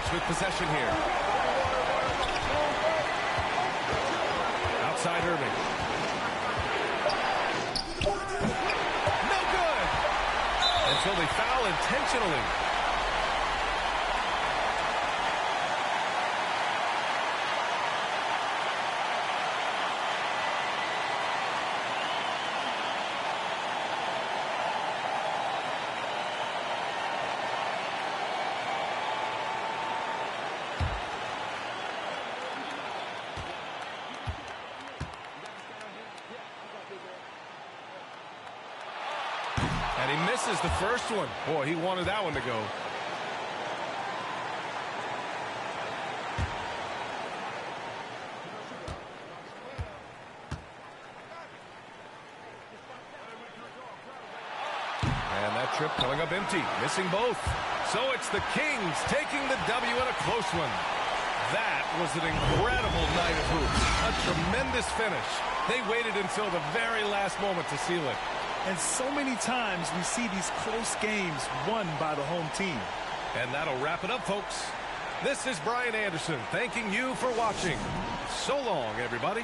Mavericks with possession here. Outside Irving. No good. And so they foul intentionally. And he misses the first one. Boy, he wanted that one to go. And that trip coming up empty, missing both. So it's the Kings taking the W in a close one. That was an incredible night of hoops. A tremendous finish. They waited until the very last moment to seal it. And so many times we see these close games won by the home team. And that'll wrap it up, folks. This is Brian Anderson thanking you for watching. So long, everybody.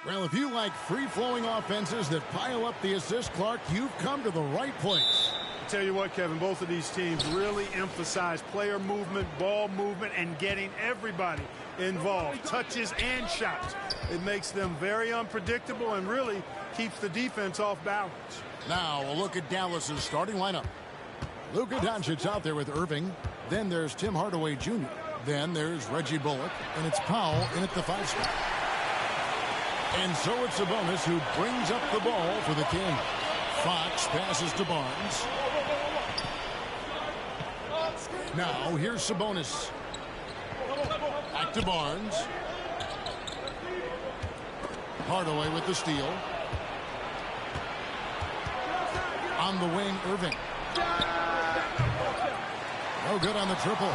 Well, if you like free-flowing offenses that pile up the assist, Clark, you've come to the right place. I tell you what, Kevin, both of these teams really emphasize player movement, ball movement, and getting everybody involved, touches and shots. It makes them very unpredictable and really keeps the defense off balance. Now a look at Dallas's starting lineup. Luka Doncic out there with Irving. Then there's Tim Hardaway Jr. Then there's Reggie Bullock, and it's Powell in at the 5 spot. And so it's Sabonis who brings up the ball for the Kings. Fox passes to Barnes. Now here's Sabonis. Back to Barnes. Hardaway with the steal. On the wing, Irving. No good on the triple.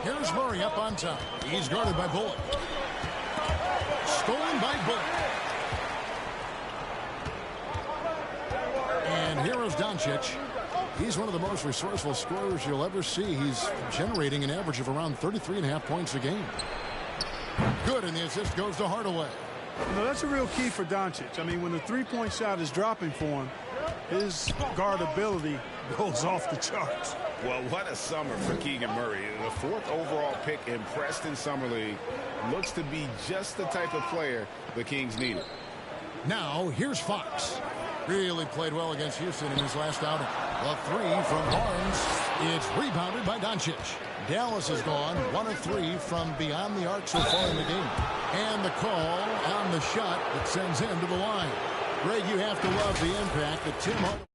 Here's Murray up on top. He's guarded by Bullock. Stolen by Bullock. And here is Doncic. He's one of the most resourceful scorers you'll ever see. He's generating an average of around 33.5 points a game. Good, and the assist goes to Hardaway. You know, that's a real key for Doncic. I mean, when the three-point shot is dropping for him, his guardability goes off the charts. Well, what a summer for Keegan Murray. The 4th overall pick in Preston Summer League looks to be just the type of player the Kings needed. Now, here's Fox. Really played well against Houston in his last outing. The 3 from Barnes. It's rebounded by Doncic. Dallas has gone 1 of 3 from beyond the arc so far in the game. And the call on the shot that sends him to the line. Greg, you have to love the impact that Tim Hardaway